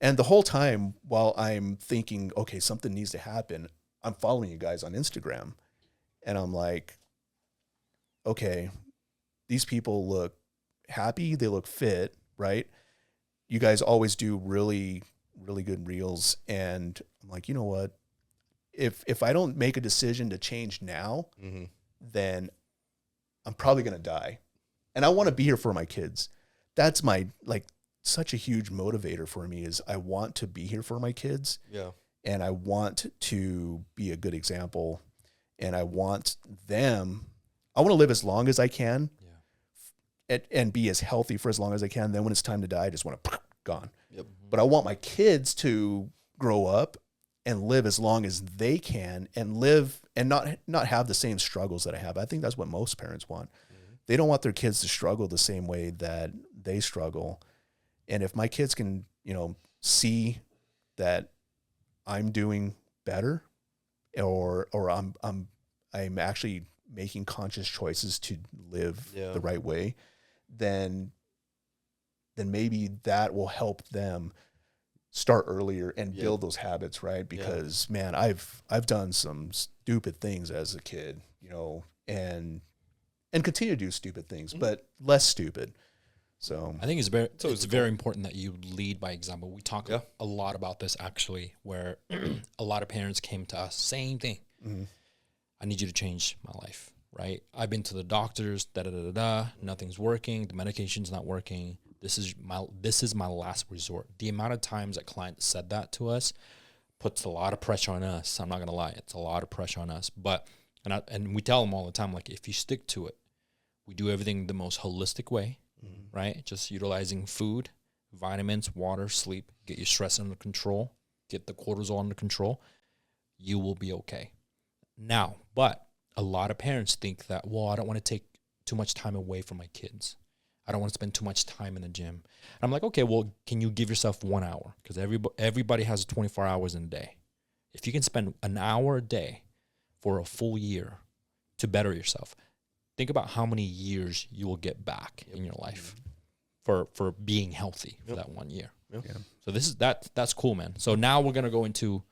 And the whole time while I'm thinking, okay, something needs to happen, I'm following you guys on Instagram. And I'm like, okay, these people look happy. They look fit, right? You guys always do really, really good reels. And I'm like, you know what? If I don't make a decision to change now, mm-hmm. then I'm probably going to die. And I want to be here for my kids. That's my, like, such a huge motivator for me is I want to be here for my kids. Yeah. And I want to be a good example. And I want to live as long as I can. And be as healthy for as long as I can. Then when it's time to die, I just want to gone. Yep. But I want my kids to grow up and live as long as they can and live and not have the same struggles that I have. I think that's what most parents want. Mm-hmm. They don't want their kids to struggle the same way that they struggle. And if my kids can, see that I'm doing better or I'm actually making conscious choices to live the right way, then maybe that will help them start earlier and build those habits, right? Because man, I've done some stupid things as a kid, and continue to do stupid things, but less stupid. So I think it's very important that you lead by example. We talk a lot about this actually, where a lot of parents came to us, same thing. Mm-hmm. I need you to change my life. Right? I've been to the doctors, nothing's working, the medication's not working. This is my last resort. The amount of times that clients said that to us puts a lot of pressure on us. I'm not gonna lie, it's a lot of pressure on us. But and we tell them all the time, like, if you stick to it, we do everything the most holistic way, mm-hmm. right? Just utilizing food, vitamins, water, sleep, get your stress under control, get the cortisol under control, you will be okay. Now, but a lot of parents think that, well, I don't want to take too much time away from my kids. I don't want to spend too much time in the gym. And I'm like, okay, well, can you give yourself 1 hour? Because everybody has 24 hours in a day. If you can spend an hour a day for a full year to better yourself, think about how many years you will get back in your life for being healthy for that 1 year. Yep. Yeah. So that's cool, man. So now we're gonna go into.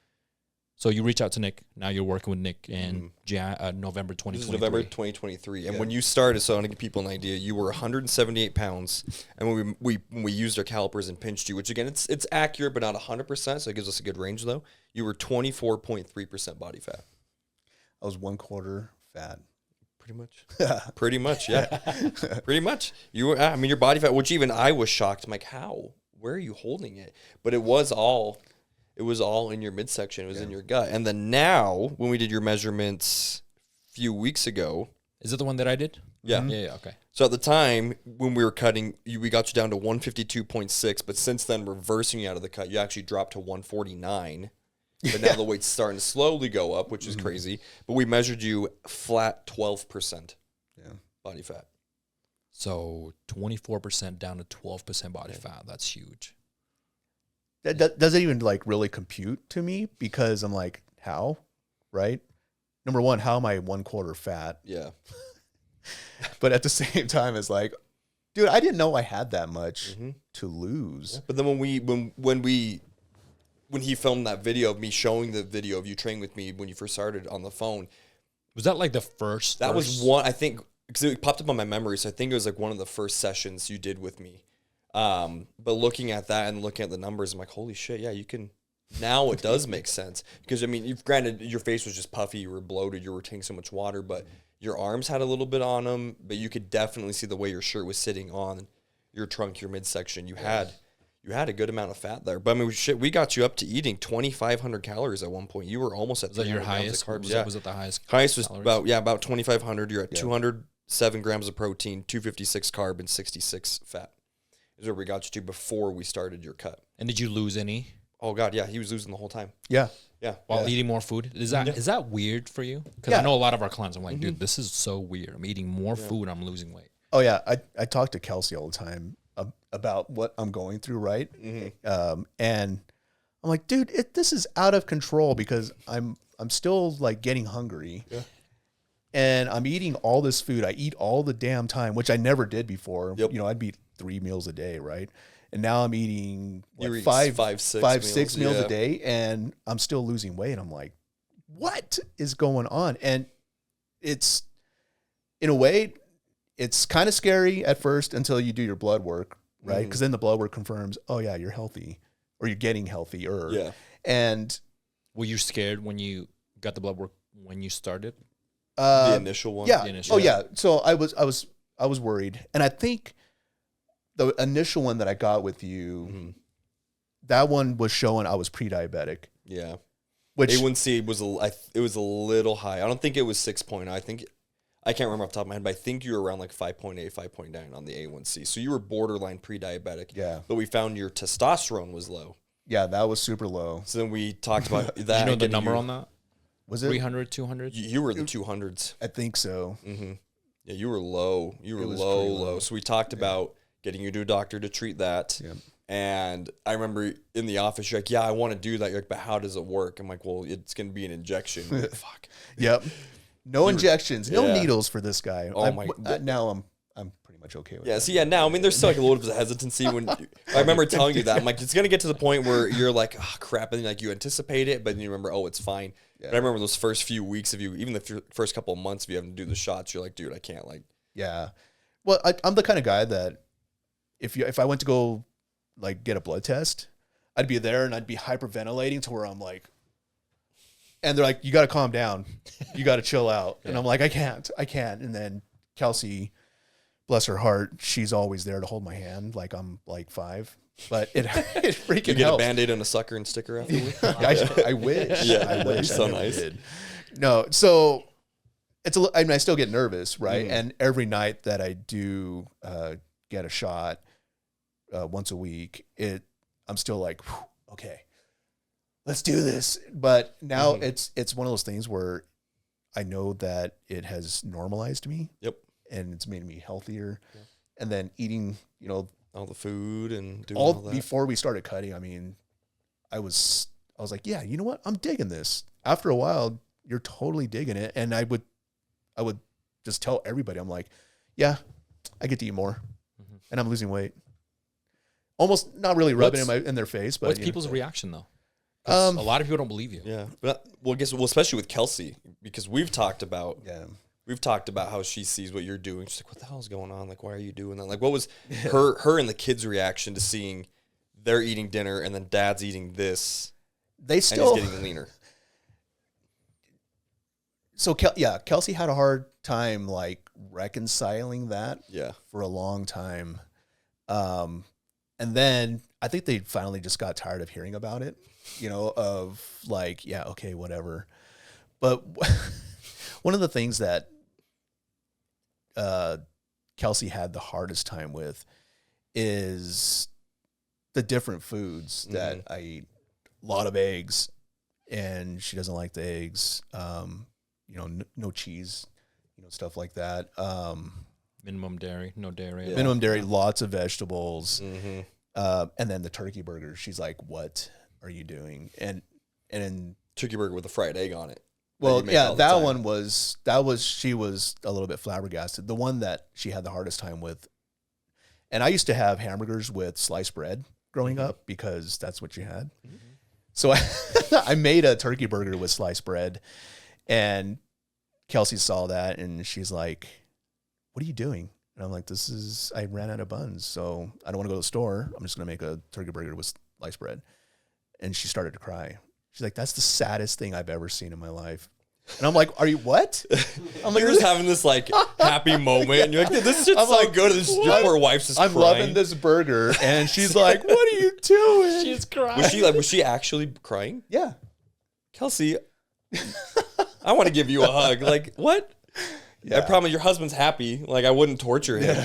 So you reach out to Nik. Now you're working with Nik in November 2023. This is November 2023. And when you started, so I want to give people an idea, you were 178 pounds. And when we used our calipers and pinched you, which again, it's accurate, but not 100%. So it gives us a good range though. You were 24.3% body fat. I was 1/4 fat. Pretty much. Pretty much, yeah. Pretty much. You were, I mean, your body fat, which even I was shocked. I'm like, how? Where are you holding it? But it was all in your midsection. It was in your gut. And then now, when we did your measurements a few weeks ago. Is it the one that I did? Yeah. Yeah, okay. So at the time, when we were cutting, we got you down to 152.6. But since then, reversing you out of the cut, you actually dropped to 149. But now the weight's starting to slowly go up, which is crazy. But we measured you flat 12% body fat. So 24% down to 12% body fat. That's huge. That doesn't even like really compute to me because I'm like, how? Right? Number one, how am I 1/4 fat? Yeah. But at the same time, it's like, dude, I didn't know I had that much to lose. Yeah. But then when he filmed that video of me showing the video of you training with me when you first started on the phone. Was that like the first? That was one, I think, because it popped up on my memory. So I think it was like one of the first sessions you did with me. But looking at that and looking at the numbers, I'm like, holy shit, yeah, you can. Now it does make sense. Because, I mean, granted, your face was just puffy, you were bloated, you were taking so much water, but your arms had a little bit on them. But you could definitely see the way your shirt was sitting on your trunk, your midsection. You had a good amount of fat there. But I mean, shit, we got you up to eating 2,500 calories at one point. You were almost at Was that your 300 grams of highest? carbs. Was it the highest? Highest was calories? about 2,500. You're at 207 grams of protein, 256 carb, and 66 fat. Is where we got you to before we started your cut. And did you lose any Oh God, yeah, he was losing the whole time. Yeah. Yeah. while eating more food? Is that weird for you? Because I know a lot of our clients. I'm like, dude, this is so weird. I'm eating more food. I'm losing weight. Oh yeah. I talk to Kelsey all the time about what I'm going through. Right. And I'm like, dude, this is out of control because I'm still like getting hungry. Yeah. And I'm eating all this food. I eat all the damn time, which I never did before. Yep. You know, I'd eat 3 meals a day, right? And now I'm eating You're five, eating six meals a day, and I'm still losing weight. I'm like, what is going on? And it's, in a way, it's kind of scary at first until you do your blood work, right? Because then the blood work confirms, oh yeah, you're healthy, or you're getting healthier. Yeah. And Were you scared when you got the blood work when you started? The initial one. Yeah. The initial yeah. So I was worried, and I think the initial one that I got with you, that one was showing I was pre-diabetic. Yeah. Which A1C was it was a little high. I don't think it was 6.0. I think I can't remember off the top of my head, but I think you were around like 5.8, 5.9 on the A1C. So you were borderline pre-diabetic. Yeah. But we found your testosterone was low. yeah, that was super low. So then we talked about that. Did you know the getting number you- on that? Was it? 300, 200? You were the 200s. I think so. Yeah, you were low. You were It was low, pretty low. So we talked about getting you to a doctor to treat that. Yeah. And I remember in the office, you're like, yeah, I want to do that. You're like, but how does it work? I'm like, well, it's going to be an injection. I'm like, fuck. Yep. No injections, no yeah. needles for this guy. Oh my- now I'm pretty much okay with Yeah, that. so yeah, now, I mean, there's still like a little bit of hesitancy when I remember telling you that. I'm like, it's going to get to the point where you're like, oh, crap. And then like you anticipate it, but then you remember, oh, it's fine. Yeah. But I remember those first few weeks of you, even the first couple of months of you having to do the shots, you're like, dude, I can't like. Yeah. Well, I'm the kind of guy that if I went to go like get a blood test, I'd be there and I'd be hyperventilating to where I'm like, and they're like, you got to calm down. You got to chill out. And I'm like, I can't. And then Kelsey, bless her heart, she's always there to hold my hand like I'm like 5. But it freaking You get helps. a Band-Aid and a sucker and sticker afterwards? I wish. Yeah, I wish. so I never nice. did. No, so I mean, I still get nervous, right? And every night that I do get a shot once a week, I'm still like, whew, okay, let's do this. But now it's one of those things where I know that it has normalized me. Yep. And it's made me healthier. and then eating, you know, all the food and doing all that. Before we started cutting, I mean, I was like, yeah, you know what? I'm digging this. After a while, you're totally digging it. And I would just tell everybody, I'm like, yeah, I get to eat more and I'm losing weight. Almost not really rubbing in their face, but what's people's reaction though? A lot of people don't believe you. Yeah. But especially with Kelsey, because we've talked about how she sees what you're doing. She's like, what the hell is going on? Like, why are you doing that? Like, what was her and the kids' reaction to seeing they're eating dinner and then dad's eating this? They still, and he's getting leaner. So, Kelsey had a hard time, like, reconciling that for a long time. And then I think they finally just got tired of hearing about it, you know, of like, yeah, okay, whatever. But one of the things that Kelsey had the hardest time with is the different foods that I eat. A lot of eggs, and she doesn't like the eggs. You know, no cheese, you know, stuff like that. Minimum dairy, no dairy. Yeah. Minimum dairy, lots of vegetables. And then the turkey burger. She's like, what are you doing? And turkey burger with a fried egg on it. Well, yeah, she was a little bit flabbergasted. The one that she had the hardest time with, and I used to have hamburgers with sliced bread growing up because that's what you had. So I made a turkey burger with sliced bread, and Kelsey saw that and she's like, what are you doing? And I'm like, I ran out of buns, so I don't want to go to the store. I'm just going to make a turkey burger with sliced bread. And she started to cry. She's like, that's the saddest thing I've ever seen in my life. And I'm like, are you what? I'm like, you're just having this like happy moment. And you're like, this shit's so like, good. And your poor wife's just I'm crying. loving this burger. And she's like, what are you doing? She's crying. Was she actually crying? Yeah. Kelsey, I want to give you a hug. Like, what? Yeah. I promise your husband's happy. Like, I wouldn't torture him.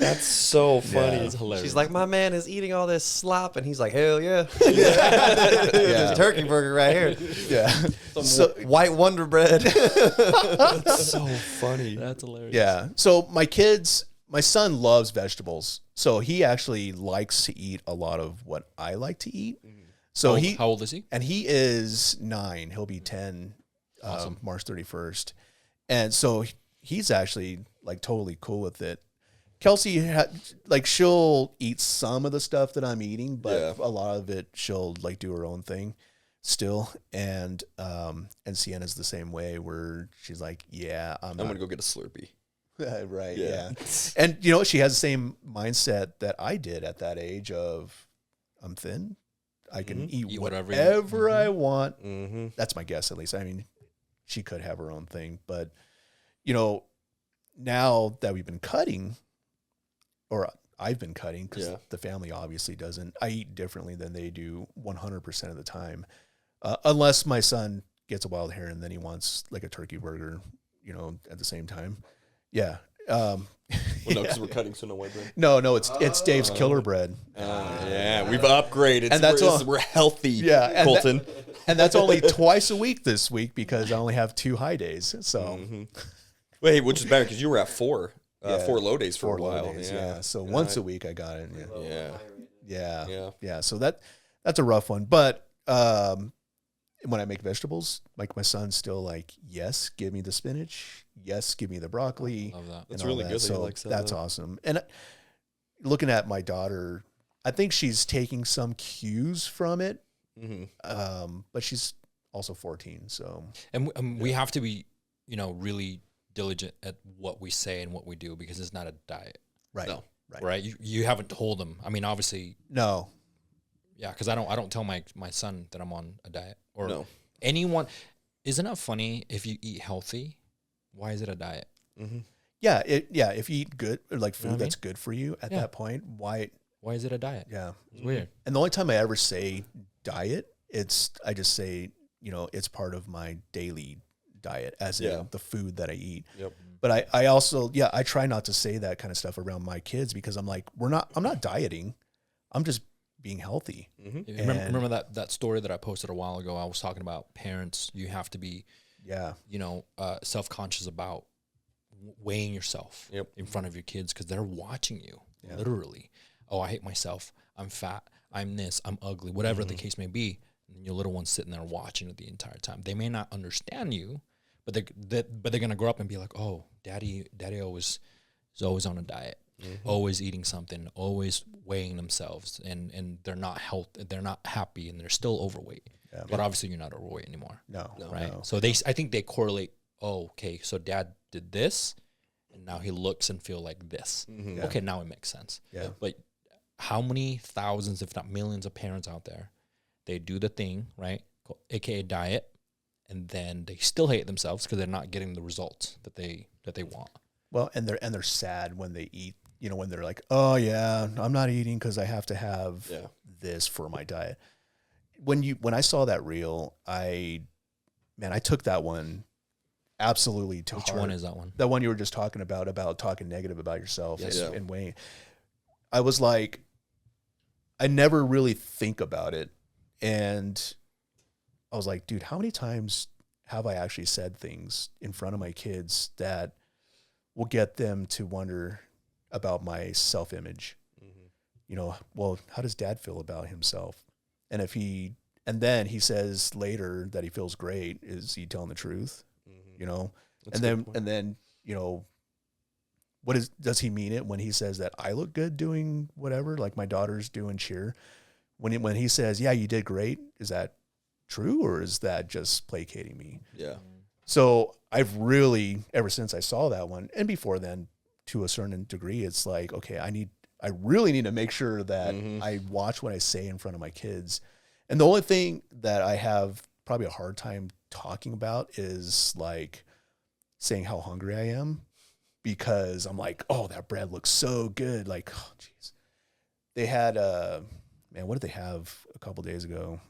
That's so funny. It's hilarious. She's like, my man is eating all this slop, and he's like, hell yeah. This turkey burger right here. Yeah. Some white Wonder Bread. That's so funny. That's hilarious. Yeah. So my son loves vegetables. So he actually likes to eat a lot of what I like to eat. So how old is he? And he is 9. He'll be 10 Awesome. March 31st. And so he's actually like totally cool with it. Kelsey, she'll eat some of the stuff that I'm eating, but a lot of it she'll like do her own thing still. And Sienna's the same way, where she's like, yeah, I'm going to go get a Slurpee. Right. Yeah. And you know, she has the same mindset that I did at that age of, I'm thin. I can eat whatever I want. That's my guess, at least. I mean, she could have her own thing, but you know, now that we've been cutting, or I've been cutting, because the family obviously doesn't. I eat differently than they do 100% of the time, unless my son gets a wild hair and then he wants like a turkey burger, you know, at the same time. Yeah. Well, no, because we're cutting, so no white bread. No, it's Dave's Killer Bread. Yeah, we've upgraded. And we're healthy. Yeah, and Colton. And that's only twice a week this week because I only have 2 high days. So, wait, which is better because you were at 4 low days for 4 a while. low days, yeah. So once a week I got it. Yeah. So that's a rough one. But when I make vegetables, like my son's still like, yes, give me the spinach. Yes, give me the broccoli. Love that. That's really good. So that's awesome. And looking at my daughter, I think she's taking some cues from it. But she's also 14. So, and we have to be, you know, really diligent at what we say and what we do, because it's not a diet. Right. No. Right. You haven't told them. I mean, obviously. No. Yeah, because I don't tell my son that I'm on a diet or No. anyone. Isn't it funny if you eat healthy? Why is it a diet? Yeah, if you eat good, or like food You know what I that's good for you at that point, why is it a diet? Yeah. It's weird. And the only time I ever say diet, I just say, you know, it's part of my daily diet, as in the food that I eat. Yep. But I also, I try not to say that kind of stuff around my kids, because I'm like, I'm not dieting. I'm just being healthy. Remember that story that I posted a while ago? I was talking about parents. You have to be, you know, self-conscious about weighing yourself in front of your kids because they're watching you literally. Oh, I hate myself. I'm fat. I'm this. I'm ugly. Whatever the case may be. And your little one's sitting there watching it the entire time. They may not understand you, but they're gonna grow up and be like, oh, daddy is always on a diet, always eating something, always weighing themselves, and they're not they're not happy, and they're still overweight. Yeah. But obviously, you're not overweight anymore. No, right? No. So I think they correlate. Oh, okay, so dad did this, and now he looks and feel like this. Yeah. Okay, now it makes sense. Yeah. But how many thousands, if not millions, of parents out there, they do the thing, right, aka diet, and then they still hate themselves because they're not getting the results that they want. Well, and they're sad when they eat. You know, when they're like, oh yeah, I'm not eating because I have to have this for my diet. When I saw that reel, I took that one absolutely to heart. Which one is that one? That one you were just talking about talking negative about yourself and weighing. I was like, I never really think about it. And I was like, dude, how many times have I actually said things in front of my kids that will get them to wonder about my self-image? You know, well, how does dad feel about himself? And then he says later that he feels great. Is he telling the truth? You know, and then, you know, does he mean it when he says that I look good doing whatever, like my daughter's doing cheer? When he says, yeah, you did great, is that true, or is that just placating me? Yeah. So I've really, ever since I saw that one, and before then, to a certain degree, it's like, okay, I really need to make sure that I watch what I say in front of my kids. And the only thing that I have probably a hard time talking about is like saying how hungry I am, because I'm like, oh, that bread looks so good. Like, oh, geez. They had, what did they have a couple days ago?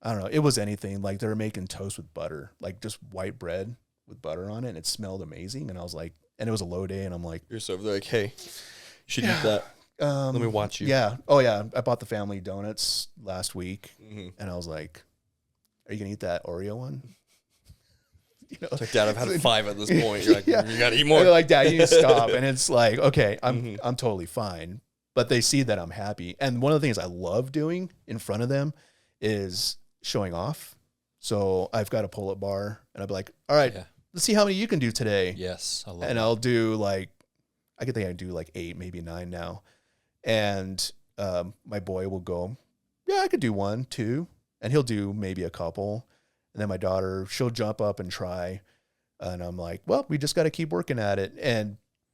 I don't know. It was anything. Like, they were making toast with butter, like just white bread with butter on it, and it smelled amazing. And I was like, and it was a low day, and I'm like, you're so like, hey, you should eat that. Let me watch you. Yeah. Oh yeah. I bought the family donuts last week, and I was like, are you gonna eat that Oreo one? You know, it's like, Dad, I've had 5 at this point. You're like, you gotta eat more. And they're like, Dad, you need to stop. And it's like, okay, I'm totally fine. But they see that I'm happy. And one of the things I love doing in front of them is showing off. So I've got a pull-up bar, and I'll be like, all right, let's see how many you can do today. Yes, I love and that. I'll do like, I could think I do like 8, maybe 9 now. And my boy will go, yeah, I could do 1, 2. And he'll do maybe a couple. And then my daughter, she'll jump up and try. And I'm like, well, we just got to keep working at it.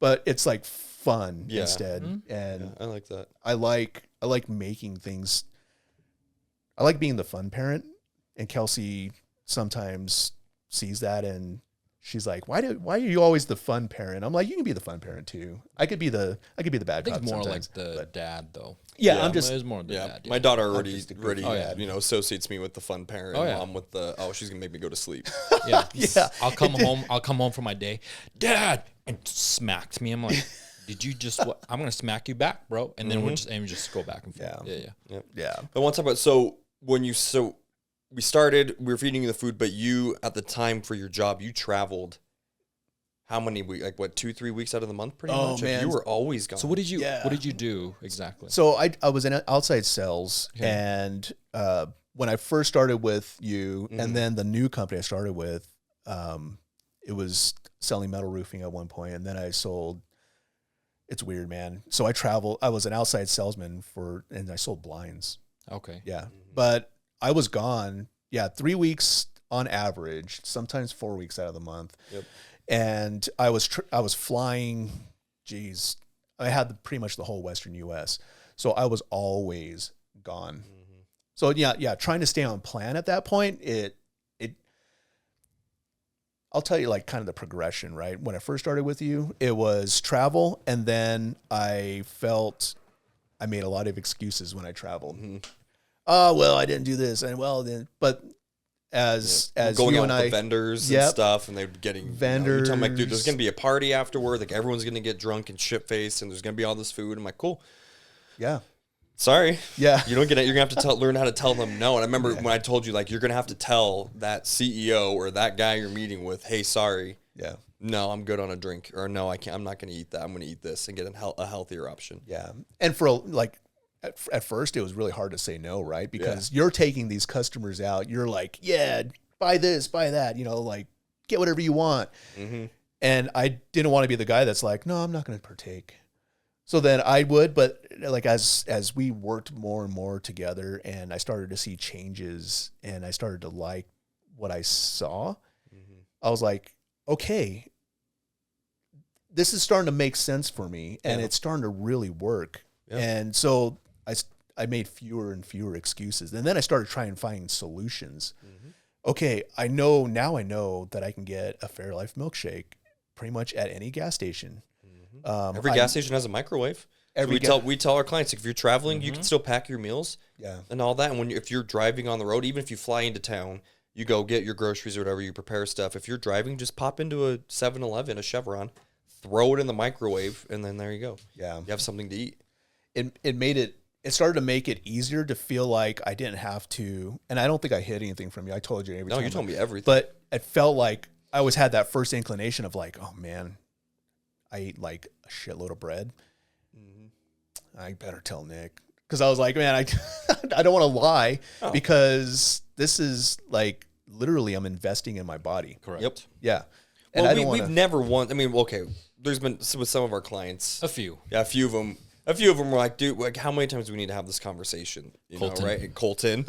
But it's like fun instead. And I like that. I like making things. I like being the fun parent. And Kelsey sometimes sees that, and she's like, why are you always the fun parent? I'm like, you can be the fun parent too. I could be the bad cop. I think it's more sometimes, like the dad though. Yeah, I'm just. It's more the dad. My daughter already dad. associates me with the fun parent. Mom with the she's gonna make me go to sleep. Yeah. Yeah. I'll come home from my day, Dad, and smacks me. I'm like, did you just what? I'm gonna smack you back, bro. And then we just go back and forth. Yeah. I want to talk about we were feeding you the food, but you at the time for your job you traveled. How many weeks? Like what, 2-3 weeks out of the month, pretty much. Man. Like, you were always gone. So what did you do exactly? So I was in outside sales, and when I first started with you, and then the new company I started with, it was selling metal roofing at one point, and then I sold. It's weird, man. So I was an outside salesman and I sold blinds. Okay. Yeah, but I was gone. 3 weeks on average, sometimes 4 weeks out of the month. Yep. And I was flying. Geez, I had pretty much the whole Western U.S. So I was always gone. So trying to stay on plan at that point. I'll tell you like kind of the progression, right? When I first started with you, it was travel, and then I felt I made a lot of excuses when I traveled. Oh well, I didn't do this, and but as going you out and with I, the vendors and stuff, and they're getting vendors. You tell them like, dude, there's gonna be a party afterward. Like everyone's gonna get drunk and shit faced, and there's gonna be all this food. I'm like, cool. Yeah. Sorry. Yeah. You don't get it. You're gonna have to learn how to tell them no. And I remember when I told you, like, you're gonna have to tell that CEO or that guy you're meeting with, hey, sorry. Yeah. no, I'm good on a drink, or no, I can't. I'm not going to eat that. I'm going to eat this and get a healthier option. Yeah. And for like, at first it was really hard to say no, right? Because you're taking these customers out. You're like, yeah, buy this, buy that, you know, like get whatever you want. Mm-hmm. And I didn't want to be the guy that's like, no, I'm not going to partake. So then I would, but like as we worked more and more together and I started to see changes and I started to like what I saw, I was like, okay, this is starting to make sense for me and it's starting to really work. Yeah. And so I made fewer and fewer excuses. And then I started trying to find solutions. Okay, I know that I can get a Fairlife milkshake pretty much at any gas station. Every gas station has a microwave. So we tell our clients, if you're traveling, you can still pack your meals and all that. And if you're driving on the road, even if you fly into town, you go get your groceries or whatever, you prepare stuff. If you're driving, just pop into a 7-Eleven, a Chevron, throw it in the microwave, and then there you go. Yeah. You have something to eat. It started to make it easier to feel like I didn't have to, and I don't think I hid anything from you. I told you every time. No, you told me everything. But it felt like I always had that first inclination of like, oh man, I ate like a shitload of bread. I better tell Nick. Because I was like, man, I don't want to lie because this is like literally I'm investing in my body. Correct. Yep. Yeah. And well, we've never won. I mean, okay, there's been with some of our clients. A few. Yeah, a few of them. A few of them were like, dude, like, how many times do we need to have this conversation? You know, right? Colton,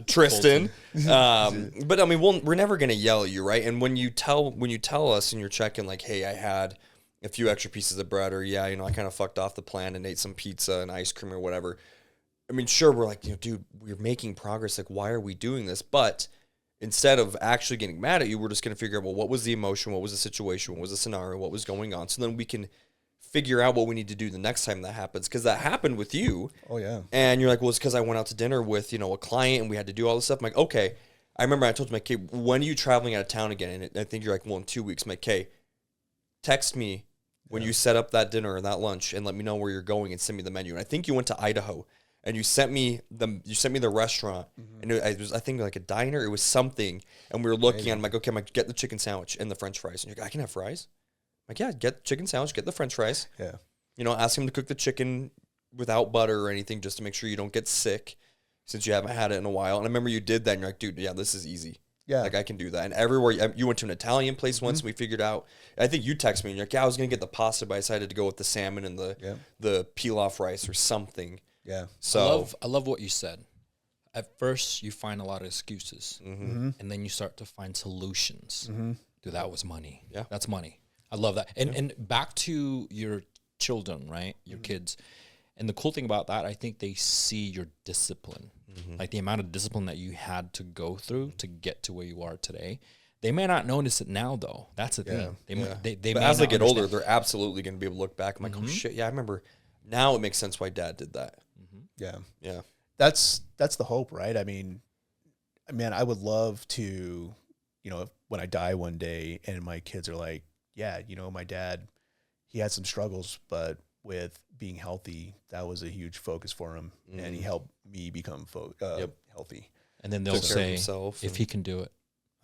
Tristan. But I mean, we're never gonna yell at you, right? And when you tell us and you're checking, like, hey, I had a few extra pieces of bread, or I kind of fucked off the plan and ate some pizza and ice cream or whatever. I mean, sure, we're like, dude, we're making progress. Like, why are we doing this? But instead of actually getting mad at you, we're just gonna figure out, well, what was the emotion? What was the situation? What was the scenario? What was going on? So then we can figure out what we need to do the next time that happens, because that happened with you. Oh yeah. And you're like, well, it's because I went out to dinner with a client and we had to do all this stuff. I'm like, okay. I remember I told you, okay, when are you traveling out of town again? And I think you're like, well, in 2 weeks. I'm like, okay, text me when you set up that dinner or that lunch and let me know where you're going and send me the menu. And I think you went to Idaho and you sent me the restaurant and it was I think like a diner. It was something, and we were looking. And I'm like, okay, I'm like, get the chicken sandwich and the French fries. And you're like, I can have fries. Like, yeah, get the chicken sandwich, get the French fries. Yeah. Ask him to cook the chicken without butter or anything just to make sure you don't get sick since you haven't had it in a while. And I remember you did that, and you're like, dude, yeah, this is easy. Yeah. Like, I can do that. And everywhere, you went to an Italian place once, and we figured out, I think you texted me, and you're like, yeah, I was going to get the pasta, but I decided to go with the salmon and the pilaf rice or something. Yeah. So I love what you said. At first, you find a lot of excuses, and then you start to find solutions. Dude, that was money. Yeah. That's money. I love that. And back to your children, right? Your kids. And the cool thing about that, I think they see your discipline. Like the amount of discipline that you had to go through to get to where you are today. They may not notice it now, though. That's the thing. They but as they get older, they're absolutely going to be able to look back. I'm like, oh, shit, yeah, I remember. Now it makes sense why Dad did that. Yeah. Yeah. That's the hope, right? I mean, man, I would love to, when I die one day and my kids are like, yeah, my dad, he had some struggles, but with being healthy, that was a huge focus for him, and he helped me become healthy. And then they'll say, if he can do it,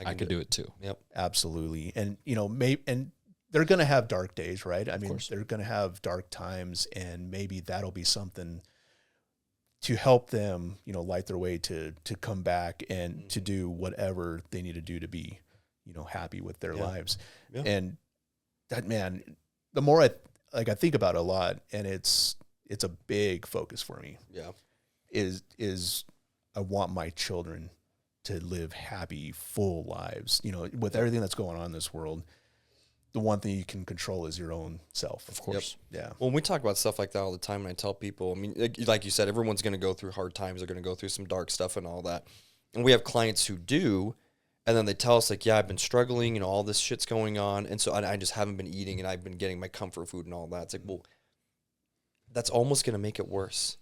I could do it too. Yep, absolutely. And and they're gonna have dark days, right? I mean, they're gonna have dark times, and maybe that'll be something to help them, light their way to come back and to do whatever they need to do to be, happy with their lives. Yeah. And that, man, the more I think about it a lot, and it's a big focus for me. Yeah. Is I want my children to live happy, full lives. With everything that's going on in this world, the one thing you can control is your own self. Of course. Yep. Yeah. Well, we talk about stuff like that all the time, and I tell people, I mean, like you said, everyone's going to go through hard times. They're going to go through some dark stuff and all that. And we have clients who do, and then they tell us, like, yeah, I've been struggling, all this shit's going on, and so I just haven't been eating, and I've been getting my comfort food and all that. It's like, well, that's almost going to make it worse,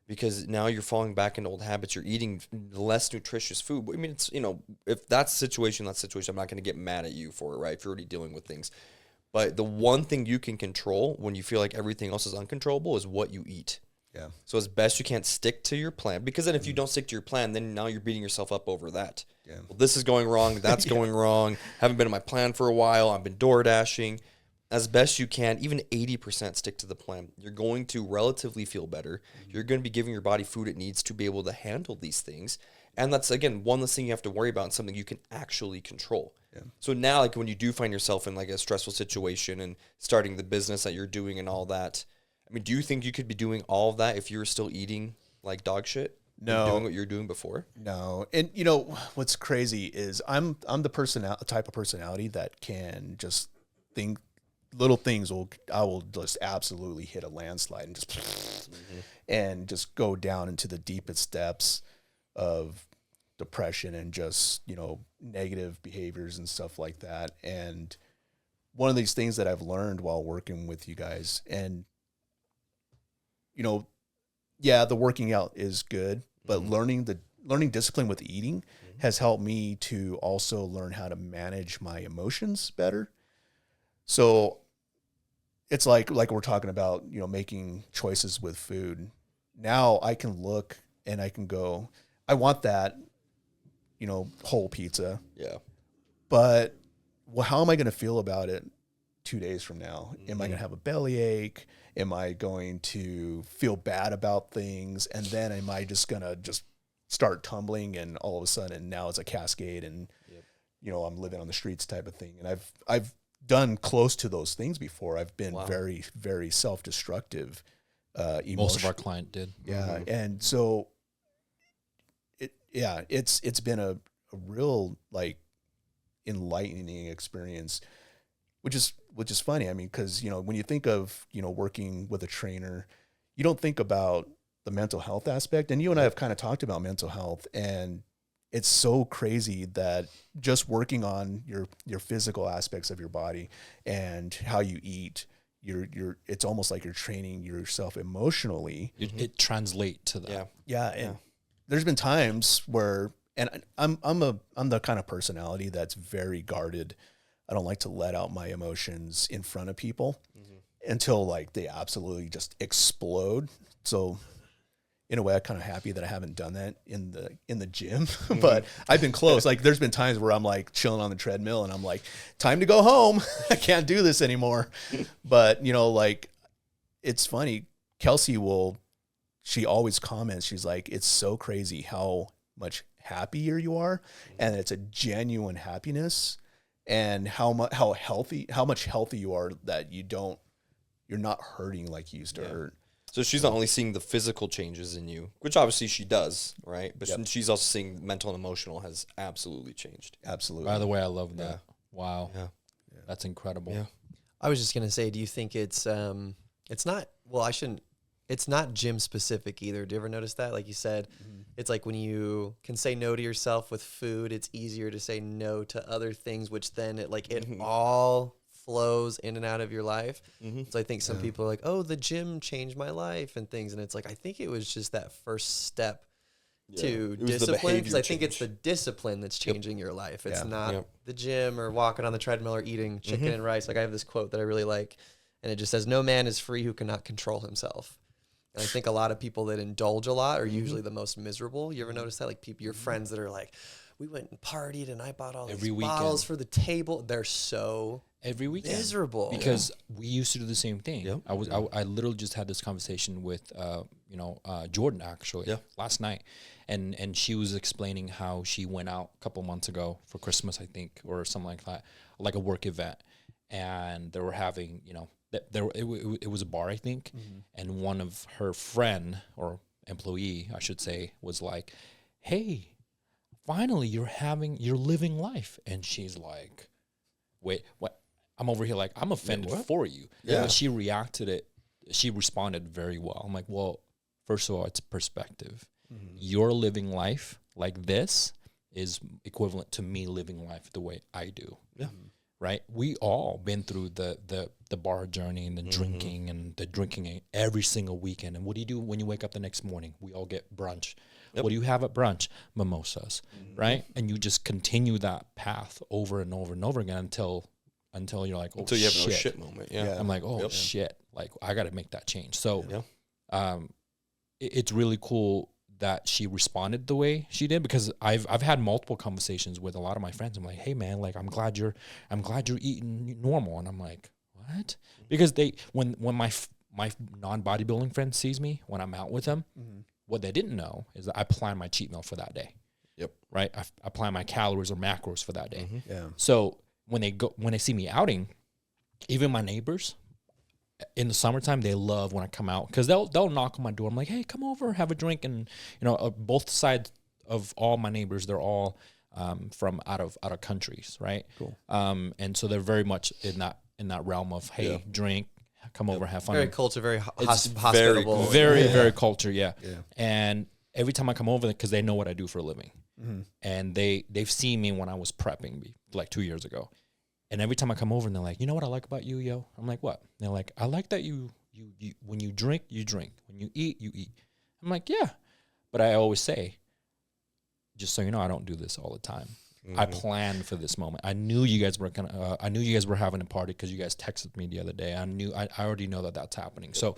because now you're falling back into old habits. You're eating less nutritious food. I mean, it's, if that's the situation, I'm not going to get mad at you for it, right? If you're already dealing with things. But the one thing you can control when you feel like everything else is uncontrollable is what you eat. Yeah. So as best you can, stick to your plan, because then if you don't stick to your plan, then now you're beating yourself up over that. Yeah. Well, this is going wrong. That's going wrong. Haven't been in my plan for a while. I've been door dashing. As best you can, even 80% stick to the plan. You're going to relatively feel better. You're going to be giving your body food it needs to be able to handle these things. And that's, again, one less thing you have to worry about and something you can actually control. Yeah. So now, like, when you do find yourself in, like, a stressful situation and starting the business that you're doing and all that, I mean, do you think you could be doing all of that if you were still eating like dog shit? No. Doing what you're doing before? No. And what's crazy is I'm the type of personality that can just think little things I will just absolutely hit a landslide and just and just go down into the deepest depths of depression and just, negative behaviors and stuff like that. And one of these things that I've learned while working with you guys, and the working out is good, but learning discipline with eating has helped me to also learn how to manage my emotions better. So it's like we're talking about, making choices with food. Now I can look and I can go, I want that, whole pizza. Yeah. But how am I going to feel about it 2 days from now? Am I going to have a bellyache? Am I going to feel bad about things? And then am I just going to just start tumbling and all of a sudden now it's a cascade and, I'm living on the streets type of thing. And I've done close to those things before. I've been very, very self-destructive. Most of our client did. Yeah. And so it's been a real like enlightening experience, which is funny. I mean, because, when you think of, working with a trainer, you don't think about the mental health aspect. And you and I have kind of talked about mental health, and it's so crazy that just working on your physical aspects of your body and how you eat, it's almost like you're training yourself emotionally. It translates to that. Yeah. And there's been times where, and I'm the kind of personality that's very guarded. I don't like to let out my emotions in front of people until like they absolutely just explode. So in a way, I'm kind of happy that I haven't done that in the gym, but I've been close. Like there's been times where I'm like chilling on the treadmill and I'm like, time to go home. I can't do this anymore. But like it's funny. Kelsey she always comments. She's like, it's so crazy how much happier you are. And it's a genuine happiness, and how much healthy you are that you're not hurting like you used to hurt. So she's not only seeing the physical changes in you, which obviously she does, right? But she's also seeing mental and emotional has absolutely changed. Absolutely. By the way, I love that. Yeah. Wow. Yeah. That's incredible. Yeah. I was just gonna say, do you think it's not? Well, I shouldn't. It's not gym specific either. Do you ever notice that? Like you said, it's like when you can say no to yourself with food, it's easier to say no to other things, which then it all flows in and out of your life. So I think some people are like, oh, the gym changed my life and things. And it's like, I think it was just that first step to discipline. Because I think it's the discipline that's changing your life. It's not the gym or walking on the treadmill or eating chicken and rice. Like I have this quote that I really like, and it just says, no man is free who cannot control himself. And I think a lot of people that indulge a lot are usually the most miserable. You ever notice that? Like your friends that are like, we went and partied and I bought all these bottles for the table. They're so every weekend miserable because we used to do the same thing. Yep. I literally just had this conversation with Jordan actually last night, and she was explaining how she went out a couple months ago for Christmas, I think, or something like that, like a work event, and they were having it was a bar, I think, and one of her friend or employee, I should say, was like, hey, finally you're living life. And she's like, wait, what? I'm over here like, I'm offended for you. Yeah. But she responded very well. I'm like, well, first of all, it's perspective. Your living life like this is equivalent to me living life the way I do. Yeah. Right? We all been through the bar journey and the drinking every single weekend. And what do you do when you wake up the next morning? We all get brunch. Yep. What do you have at brunch? Mimosas, right? And you just continue that path over and over and over again until you're like, oh, until you have shit. a shit moment. Yeah. I'm like, oh shit, like I got to make that change. So, it's really cool that she responded the way she did, because I've had multiple conversations with a lot of my friends. I'm like, hey man, like I'm glad you're eating normal, and I'm like, what? Because when my non-bodybuilding friend sees me when I'm out with them, what they didn't know is that I plan my cheat meal for that day. Yep. Right. I plan my calories or macros for that day. Yeah. So when they see me outing, even my neighbors in the summertime, they love when I come out, because they'll knock on my door. I'm like, hey, come over, have a drink. And, both sides of all my neighbors, they're all from out of countries. Right. Cool. And so they're very much in that realm of, hey, drink, come over, have fun. Very culture, very It's hospitable. cool. Very culture. Yeah. Yeah. And every time I come over, because they know what I do for a living, and they've seen me when I was prepping like 2 years ago. And every time I come over, and they're like, you know what I like about you, yo? I'm like, what? And they're like, I like that you when you drink, you drink. When you eat, you eat. I'm like, yeah. But I always say, just so you know, I don't do this all the time. I planned for this moment. I knew you guys were I knew you guys were having a party because you guys texted me the other day. I already know that that's happening. So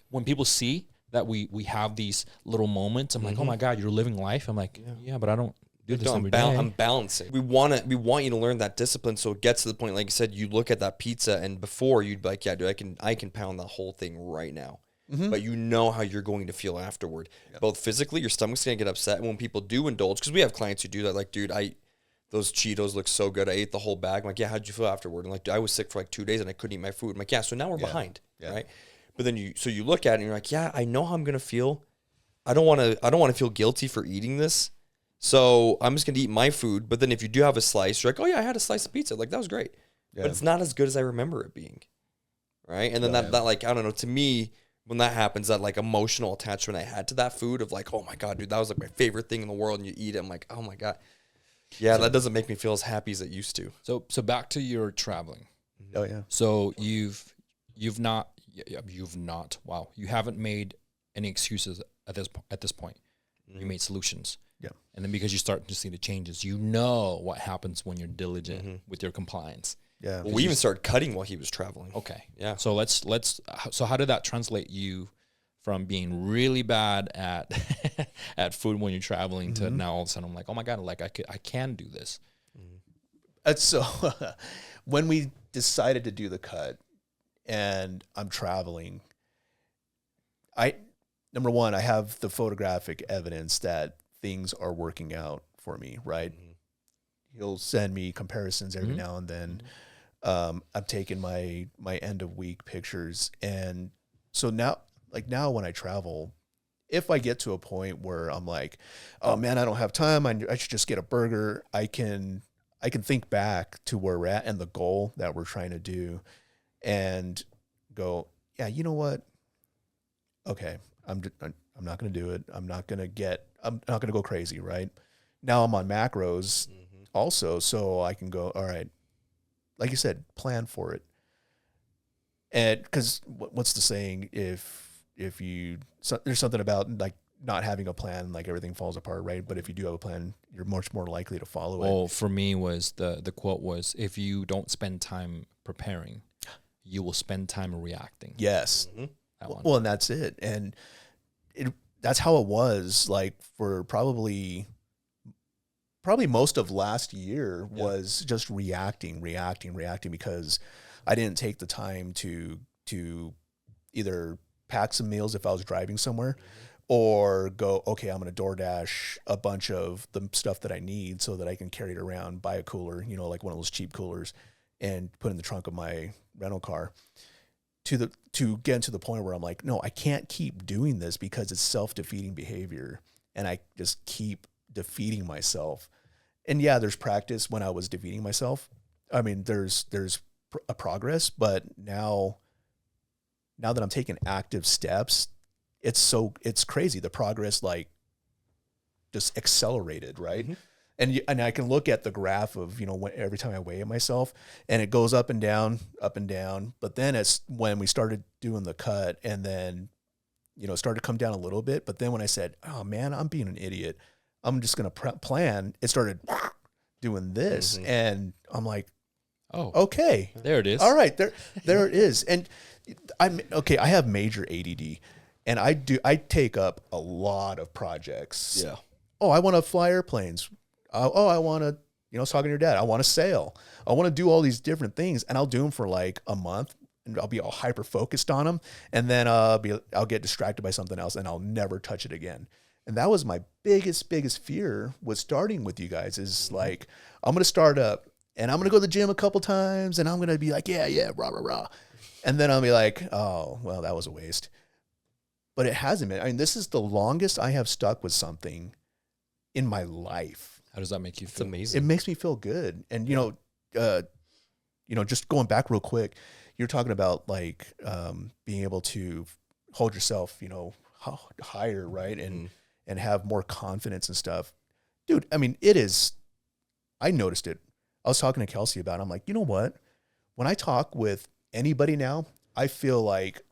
when people see that we have these little moments, I'm like, oh my God, you're living life. I'm like, yeah, but I don't do this every day. I'm balancing. We want you to learn that discipline, so it gets to the point, like you said, you look at that pizza, and before you'd be like, yeah, dude, I can pound the whole thing right now. But you know how you're going to feel afterward. Both physically, your stomach's gonna get upset, and when people do indulge, because we have clients who do that, like, dude, those Cheetos look so good. I ate the whole bag. I'm like, yeah, how'd you feel afterward? And like, I was sick for like 2 days and I couldn't eat my food. I'm like, yeah, so now we're behind, right? But then you look at it and you're like, yeah, I know how I'm gonna feel. I don't want to feel guilty for eating this. So I'm just gonna eat my food. But then if you do have a slice, you're like, oh yeah, I had a slice of pizza. Like, that was great. Yeah. But it's not as good as I remember it being, right? And then that like, I don't know, to me, when that happens, that like emotional attachment I had to that food of like, oh my God, dude, that was like my favorite thing in the world, and you eat it, I'm like, oh my God. Yeah, that doesn't make me feel as happy as it used to. So back to your traveling. Oh yeah. So you haven't made any excuses at this point. You made solutions. Yeah. And then because you start to see the changes, you know what happens when you're diligent with your compliance. Yeah. Well, we even started cutting while he was traveling. Okay. Yeah. So so how did that translate you from being really bad at food when you're traveling to now all of a sudden I'm like, oh my God, like I can do this. So when we decided to do the cut and I'm traveling, number one, I have the photographic evidence that things are working out for me, right? He'll send me comparisons every now and then. I'm taking my end of week pictures. And so now when I travel, if I get to a point where I'm like, oh man, I don't have time, I should just get a burger, I can think back to where we're at and the goal that we're trying to do and go, yeah, you know what? Okay, I'm not going to do it. I'm not going to go crazy, right? Now I'm on macros also, so I can go, all right, like you said, plan for it. And because what's the saying? There's something about like not having a plan, like everything falls apart, right? But if you do have a plan, you're much more likely to follow it. Well, for me was the quote was, if you don't spend time preparing, you will spend time reacting. Yes. Well, and that's it. And that's how it was like for probably most of last year was just reacting because I didn't take the time to either pack some meals if I was driving somewhere or go, okay, I'm going to DoorDash a bunch of the stuff that I need so that I can carry it around, buy a cooler, like one of those cheap coolers and put in the trunk of my rental car to get to the point where I'm like, no, I can't keep doing this because it's self-defeating behavior. And I just keep defeating myself. And yeah, there's practice when I was defeating myself. I mean, there's a progress, but now that I'm taking active steps, it's crazy. The progress like just accelerated, right? And I can look at the graph of, every time I weigh myself and it goes up and down. But then it's when we started doing the cut and then, it started to come down a little bit. But then when I said, oh man, I'm being an idiot, I'm just going to plan, it started doing this. And I'm like, oh, okay. There it is. All right. There it is. And I have major ADD. And I take up a lot of projects. Yeah. Oh, I want to fly airplanes. Oh, I want to, I was talking to your dad. I want to sail. I want to do all these different things, and I'll do them for like a month, and I'll be all hyper focused on them, and then I'll get distracted by something else, and I'll never touch it again. And that was my biggest fear was starting with you guys. Is like, I'm gonna start up, and I'm gonna go to the gym a couple times, and I'm gonna be like, yeah, rah rah rah, and then I'll be like, oh, well, that was a waste. But it hasn't been. I mean, this is the longest I have stuck with something in my life. How does that make you It's feel? amazing. It makes me feel good. And, just going back real quick, you're talking about like being able to hold yourself, higher, right? And have more confidence and stuff. Dude, I mean, I noticed it. I was talking to Kelsey about it. I'm like, you know what? When I talk with anybody now, I feel like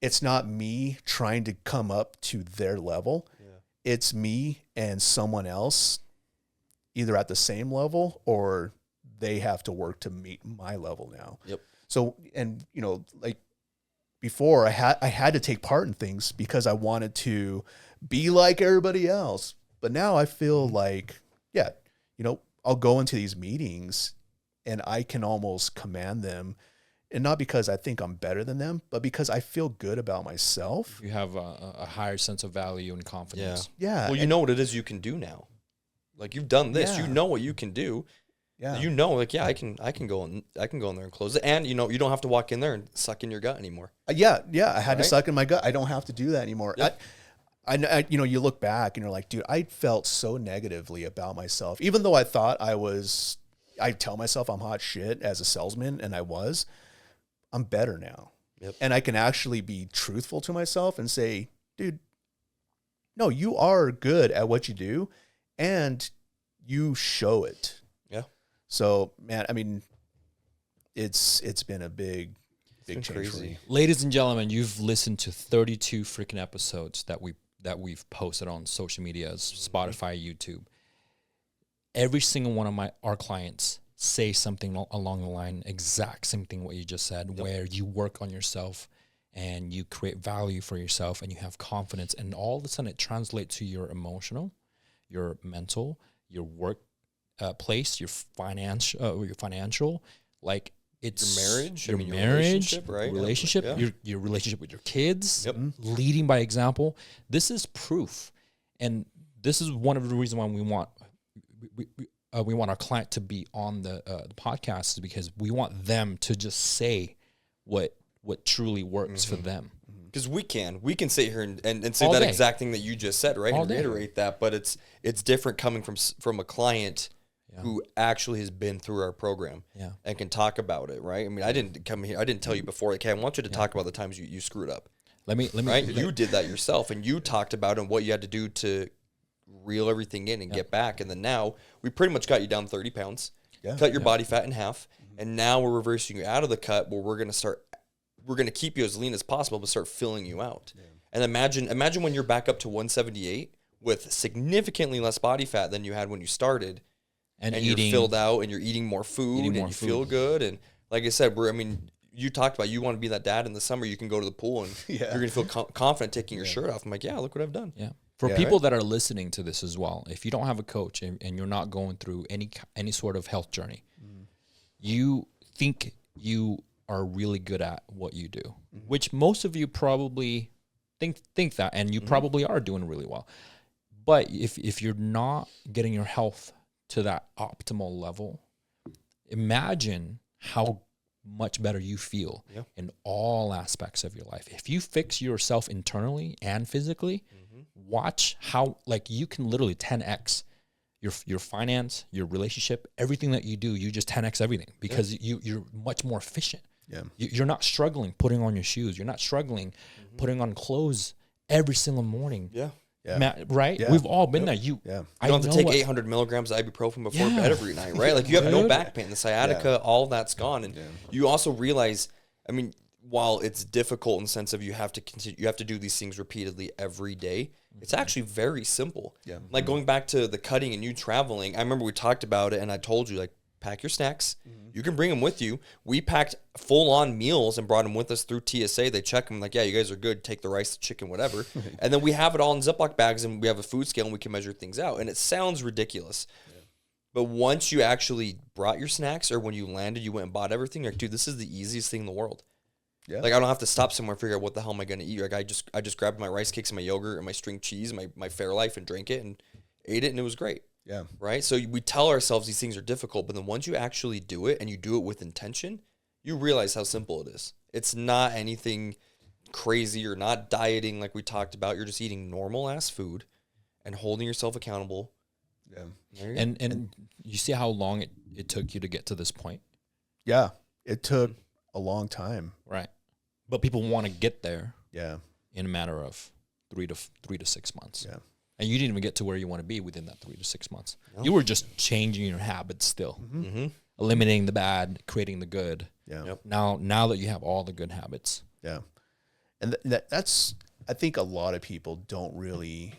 it's not me trying to come up to their level. Yeah. It's me and someone else either at the same level or they have to work to meet my level now. Yep. So, and like before I had to take part in things because I wanted to be like everybody else. But now I feel like, I'll go into these meetings and I can almost command them. And not because I think I'm better than them, but because I feel good about myself. You have a higher sense of value and confidence. Yeah. Well, you know what it is you can do now. Like you've done this, Yeah. you know what you can do. Yeah. I can go in there and close it. And you don't have to walk in there and suck in your gut anymore. Yeah. I had to Right? suck in my gut. I don't have to do that anymore. Yep. I you look back and you're like, dude, I felt so negatively about myself, even though I thought I tell myself I'm hot shit as a salesman, and I was. I'm better now. Yep. And I can actually be truthful to myself and say, dude, no, you are good at what you do and you show it. Yeah. So, man, I mean, it's been a big change for crazy. me. Ladies and gentlemen, you've listened to 32 freaking episodes that we've posted on social media, Spotify, YouTube. Every single one of our clients say something along the line, exact same thing what you just said, where you work on yourself and you create value for yourself and you have confidence, and all of a sudden it translates to your emotional, your mental, your work place, your financial, like it's Your marriage, your relationship, right? Relationship, Yeah. your relationship with your kids, Yep. leading by example. This is proof, and this is one of the reasons why we want our client to be on the podcast, is because we want them to just say what truly works for them. Because we can sit here and say All that day. exact thing that you just said, right? All And day. reiterate that, but it's different coming from a client who actually has been through our program and can talk about it, right? I mean, I didn't come here, I didn't tell you before, okay, I want you to talk about the times you screwed up. Let me Right? You did that yourself, and you talked about it and what you had to do to reel everything in and get back. And then now we pretty much got you down 30 pounds, cut your body fat in half, and now we're reversing you out of the cut where we're going to keep you as lean as possible, but start filling you out. Yeah. And imagine when you're back up to 178 with significantly less body fat than you had when you started, and you're filled out and you're eating more food and you feel good. And like I said, you talked about you want to be that dad in the summer. You can go to the pool and you're going to feel confident taking your shirt off. I'm like, look what I've done. Yeah. For people that are listening to this as well, if you don't have a coach and you're not going through any sort of health journey, you think you are really good at what you do, which most of you probably think that, and you probably are doing really well. But if you're not getting your health to that optimal level, imagine how much better you feel in all aspects of your life. If you fix yourself internally and physically, watch how you can literally 10x your finance, your relationship, everything that you do. You just 10x everything because you're much more efficient. Yeah, you're not struggling putting on your shoes. You're not struggling putting on clothes every single morning. Yeah. Right? Yeah. We've all been there. You don't have to take 800 milligrams of ibuprofen before bed every night, right? Like you have no back pain, the sciatica, all that's gone. And you also realize, I mean, while it's difficult in the sense of you have to continue, you have to do these things repeatedly every day, it's actually very simple. Yeah. Like going back to the cutting and you traveling, I remember we talked about it and I told you, like, pack your snacks. You can bring them with you. We packed full-on meals and brought them with us through TSA. They check them like, yeah, you guys are good. Take the rice, the chicken, whatever. And then we have it all in Ziploc bags, and we have a food scale, and we can measure things out. And it sounds ridiculous. Yeah. But once you actually brought your snacks, or when you landed, you went and bought everything, you're like, dude, this is the easiest thing in the world. Yeah. Like, I don't have to stop somewhere and figure out what the hell am I going to eat. Like, I just grabbed my rice cakes and my yogurt and my string cheese, my Fairlife, and drank it and ate it, and it was great. Yeah. Right? So we tell ourselves these things are difficult, but then once you actually do it and you do it with intention, you realize how simple it is. It's not anything crazy. You're not dieting like we talked about. You're just eating normal-ass food and holding yourself accountable. Yeah. And you see how long it took you to get to this point? Yeah. It took a long time. Right. But people want to get there. Yeah. In a matter of 3 to 6 months. Yeah. And you didn't even get to where you want to be within that 3 to 6 months. No. You were just changing your habits still. Eliminating the bad, creating the good. Yeah. Yep. Now that you have all the good habits. Yeah. And that's, I think a lot of people don't really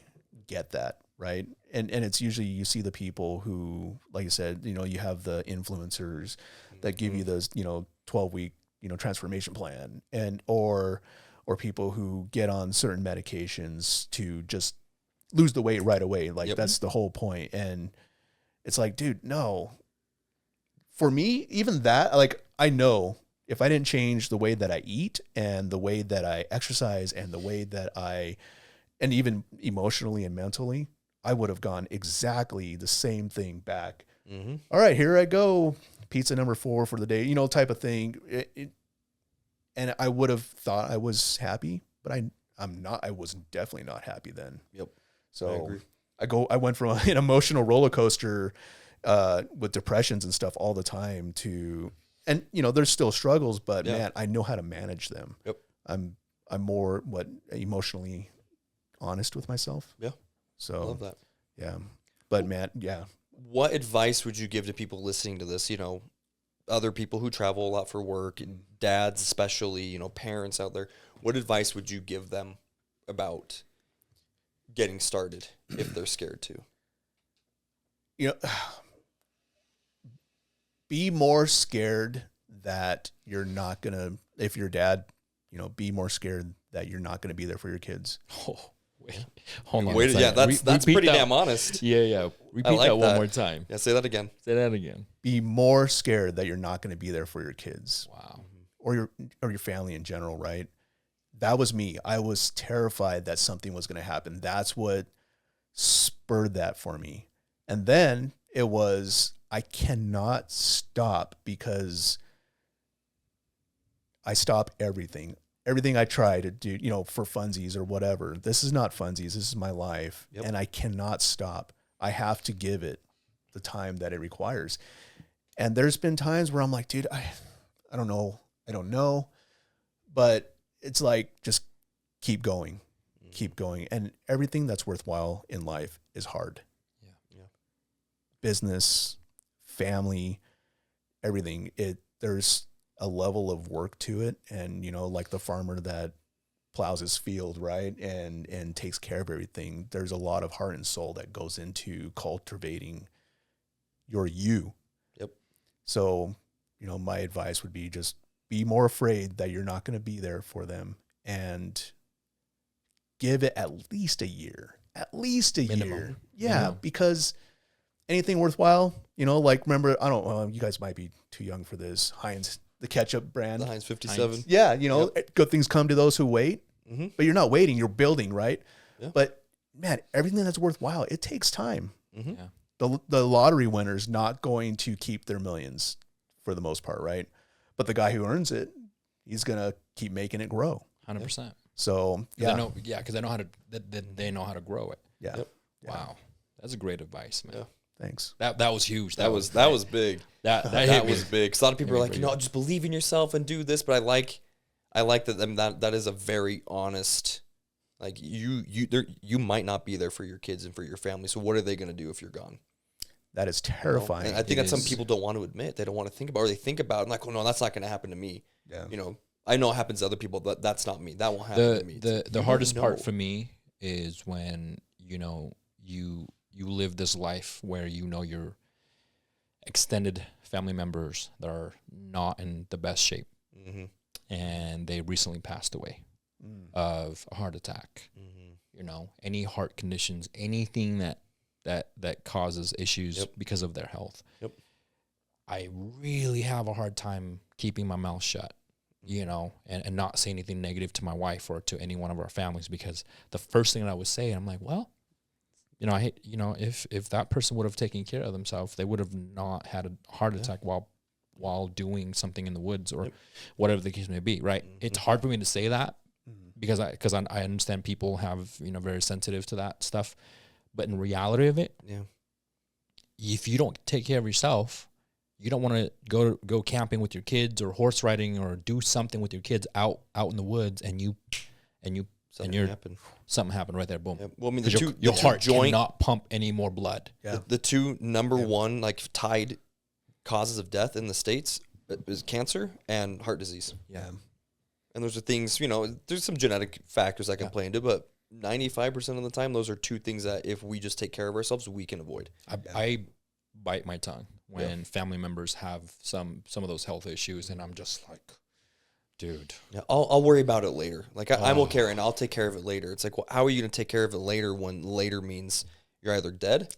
get that, right? And it's usually you see the people who, like you said, you have the influencers that give you those, 12-week, transformation plan, and or people who get on certain medications to just lose the weight right away. Like that's the whole point. And it's like, dude, no. For me, even that, like, I know if I didn't change the way that I eat and the way that I exercise and the way that and even emotionally and mentally, I would have gone exactly the same thing back. All right, here I go. Pizza number 4 for the day, type of thing. And I would have thought I was happy, but I'm not. I was definitely not happy then. Yep. So I went from an emotional roller coaster with depressions and stuff all the time to, and there's still struggles, but man, I know how to manage them. Yep. I'm more emotionally honest with myself. Yeah. So I love that. Yeah. But man, yeah. What advice would you give to people listening to this? Other people who travel a lot for work, and dads especially, parents out there. What advice would you give them about getting started if they're scared to? Be more scared that you're not going to, if you're dad, be more scared that you're not going to be there for your kids. Oh, wait. Hold on. Yeah, that's pretty damn honest. Yeah. Repeat that one more time. Yeah, say that again. Say that again. Be more scared that you're not going to be there for your kids. Wow. Or your family in general, right? That was me. I was terrified that something was going to happen. That's what spurred that for me. And then it was, I cannot stop because I stop everything. Everything I try to do, for funsies or whatever. This is not funsies. This is my life. Yep. And I cannot stop. I have to give it the time that it requires. And there's been times where I'm like, dude, I don't know. I don't know. But it's like, just keep going. Keep going. And everything that's worthwhile in life is hard. Yeah. Business, family, everything. There's a level of work to it. And, like the farmer that plows his field, right? And takes care of everything. There's a lot of heart and soul that goes into cultivating your you. Yep. So, my advice would be just be more afraid that you're not going to be there for them, and give it at least a year. At least a year. Yeah, because anything worthwhile, like remember, I don't know, you guys might be too young for this. Heinz, the ketchup brand. The Heinz 57. Heinz. Yeah, good things come to those who wait. But you're not waiting, you're building, right? Yeah. But man, everything that's worthwhile, it takes time. Yeah. The lottery winner's not going to keep their millions for the most part, right? But the guy who earns it, he's gonna keep making it grow. 100%. So because they know how to. They know how to grow it. Yeah. Yep. Wow, that's a great advice, man. Yeah. Thanks. That was huge. That was big. That was big. Because a lot of people are like, just believe in yourself and do this. But I like that is a very honest. Like you might not be there for your kids and for your family. So what are they going to do if you're gone? That is terrifying. And I think some people don't want to admit. They don't want to think about it. Or they think about it and like, oh, no, that's not going to happen to me. Yeah. I know it happens to other people, but that's not me. That won't happen to me. The hardest part for me is when, you live this life where your extended family members that are not in the best shape, and they recently passed away of a heart attack. You know, any heart conditions, anything that causes issues because of their health. I really have a hard time keeping my mouth shut, you know, and not say anything negative to my wife or to any one of our families, because the first thing that I would say, I'm like, well, you know, I hate, you know, if that person would have taken care of themselves, they would have not had a heart attack while doing something in the woods or whatever the case may be, right? It's hard for me to say that because I understand people have, you know, very sensitive to that stuff. But in reality of it, if you don't take care of yourself, you don't want to go camping with your kids or horse riding or do something with your kids out in the woods, and something happened right there, boom. Well, I mean, your heart cannot pump any more blood. The two number one like tied causes of death in the States is cancer and heart disease. And those are things, you know, there's some genetic factors that can play into it, but 95% of the time, those are two things that if we just take care of ourselves, we can avoid. I bite my tongue when family members have some of those health issues, and I'm just like, dude. I'll worry about it later. Like, I'm okay, and I'll take care of it later. It's like, well, how are you going to take care of it later when later means you're either dead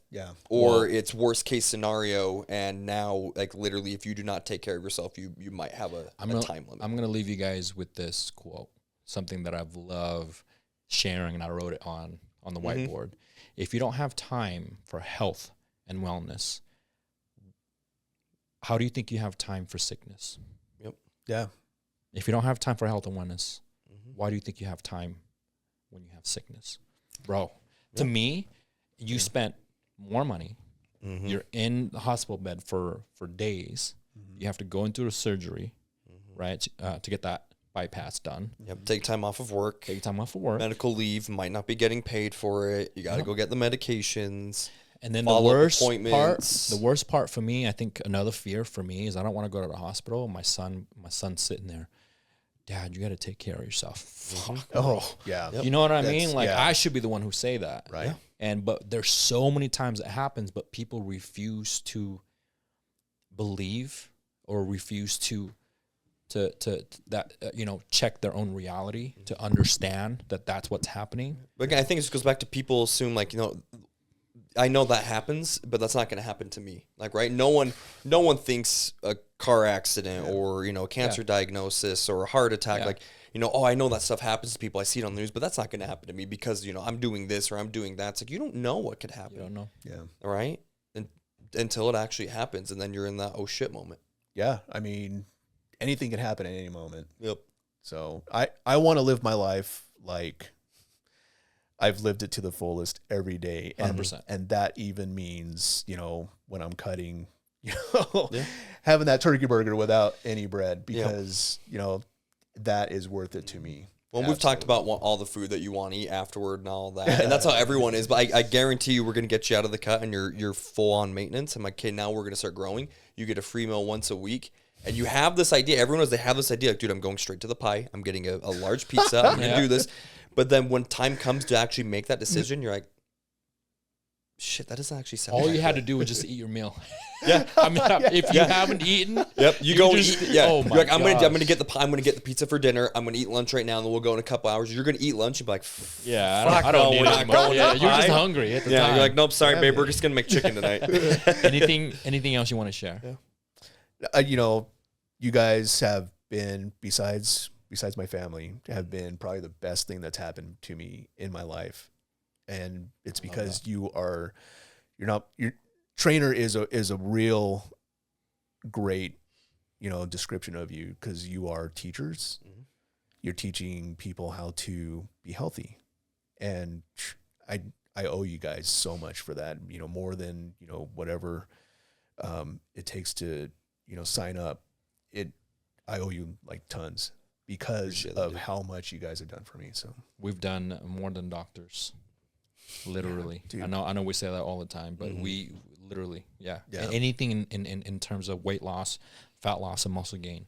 or it's worst case scenario, and now, like, literally, if you do not take care of yourself, you might have a time limit. I'm going to leave you guys with this quote, something that I've loved sharing, and I wrote it on the whiteboard. If you don't have time for health and wellness, how do you think you have time for sickness? If you don't have time for health and wellness, why do you think you have time when you have sickness? Bro, to me, you spent more money. You're in the hospital bed for days. You have to go into a surgery, right, to get that bypass done. Take time off of work. Medical leave, might not be getting paid for it. You got to go get the medications. And then the worst part for me, I think another fear for me is I don't want to go to the hospital. My son's sitting there. Dad, you got to take care of yourself. Fuck, bro. You know what I mean? Like, I should be the one who say that. Right. But there's so many times it happens, but people refuse to believe or refuse to that, you know, check their own reality to understand that that's what's happening. But again, I think it just goes back to people assume, like, you know, I know that happens, but that's not going to happen to me. Like, right? No one thinks a car accident or, you know, cancer diagnosis or a heart attack. Like, you know, oh, I know that stuff happens to people. I see it on the news, but that's not going to happen to me because, you know, I'm doing this or I'm doing that. It's like, you don't know what could happen. You don't know. All right. And until it actually happens, and then you're in that oh shit moment. I mean, anything can happen at any moment. So I want to live my life like I've lived it to the fullest every day. 100%. And that even means, you know, when I'm cutting, you know, having that turkey burger without any bread, because, you know, that is worth it to me. Well, we've talked about all the food that you want to eat afterward and all that. And that's how everyone is. But I guarantee you we're going to get you out of the cut and you're full on maintenance. I'm like, okay, now we're going to start growing. You get a free meal once a week. And you have this idea. Everyone knows they have this idea. Like, dude, I'm going straight to the pie. I'm getting a large pizza. I'm going to do this. But then when time comes to actually make that decision, you're like, shit, that doesn't actually sound all you had to do was just eat your meal. I mean, if you haven't eaten, you go just, eat. Oh my God. I'm gonna get the pie. I'm gonna get the pizza for dinner. I'm gonna eat lunch right now, and then we'll go in a couple hours. You're gonna eat lunch and be like, I don't need it. You're just hungry at the time. You're like, nope, sorry, babe, we're just gonna make chicken tonight. Anything else you want to share? You know, you guys have been, besides my family, have been probably the best thing that's happened to me in my life. And it's because your trainer is a real great, you know, description of you, because you are teachers. You're teaching people how to be healthy. And I owe you guys so much for that, you know, more than, you know, whatever it takes to, you know, sign up. I owe you like tons because of how much you guys have done for me. So we've done more than doctors. Literally. I know we say that all the time, but we literally, anything in terms of weight loss, fat loss, and muscle gain.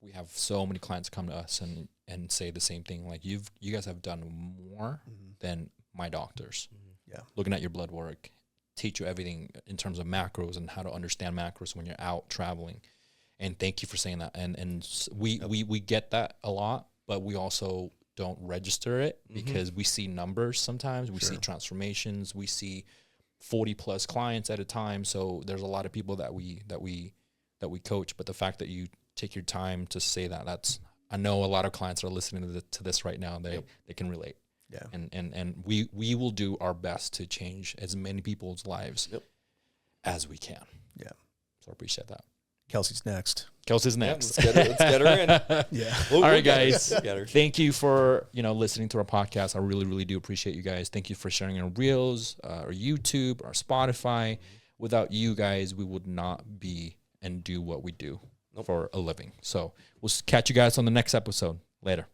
We have so many clients come to us and say the same thing. Like, you guys have done more than my doctors. Looking at your blood work, teach you everything in terms of macros and how to understand macros when you're out traveling. And thank you for saying that. And we get that a lot, but we also don't register it because we see numbers sometimes. We see transformations. We see 40 plus clients at a time. So there's a lot of people that we coach. But the fact that you take your time to say that, that's, I know a lot of clients are listening to this right now. They can relate. Yeah. And we will do our best to change as many people's lives as we can. Yeah. So I appreciate that. Kelsey's next. Kelsey's Yeah, next. let's get her in. Yeah. All right, guys. Get her. Thank you for, listening to our podcast. I really, really do appreciate you guys. Thank you for sharing our Reels, our YouTube, our Spotify. Without you guys, we would not be and do what we do for a living. So we'll catch you guys on the next episode. Later.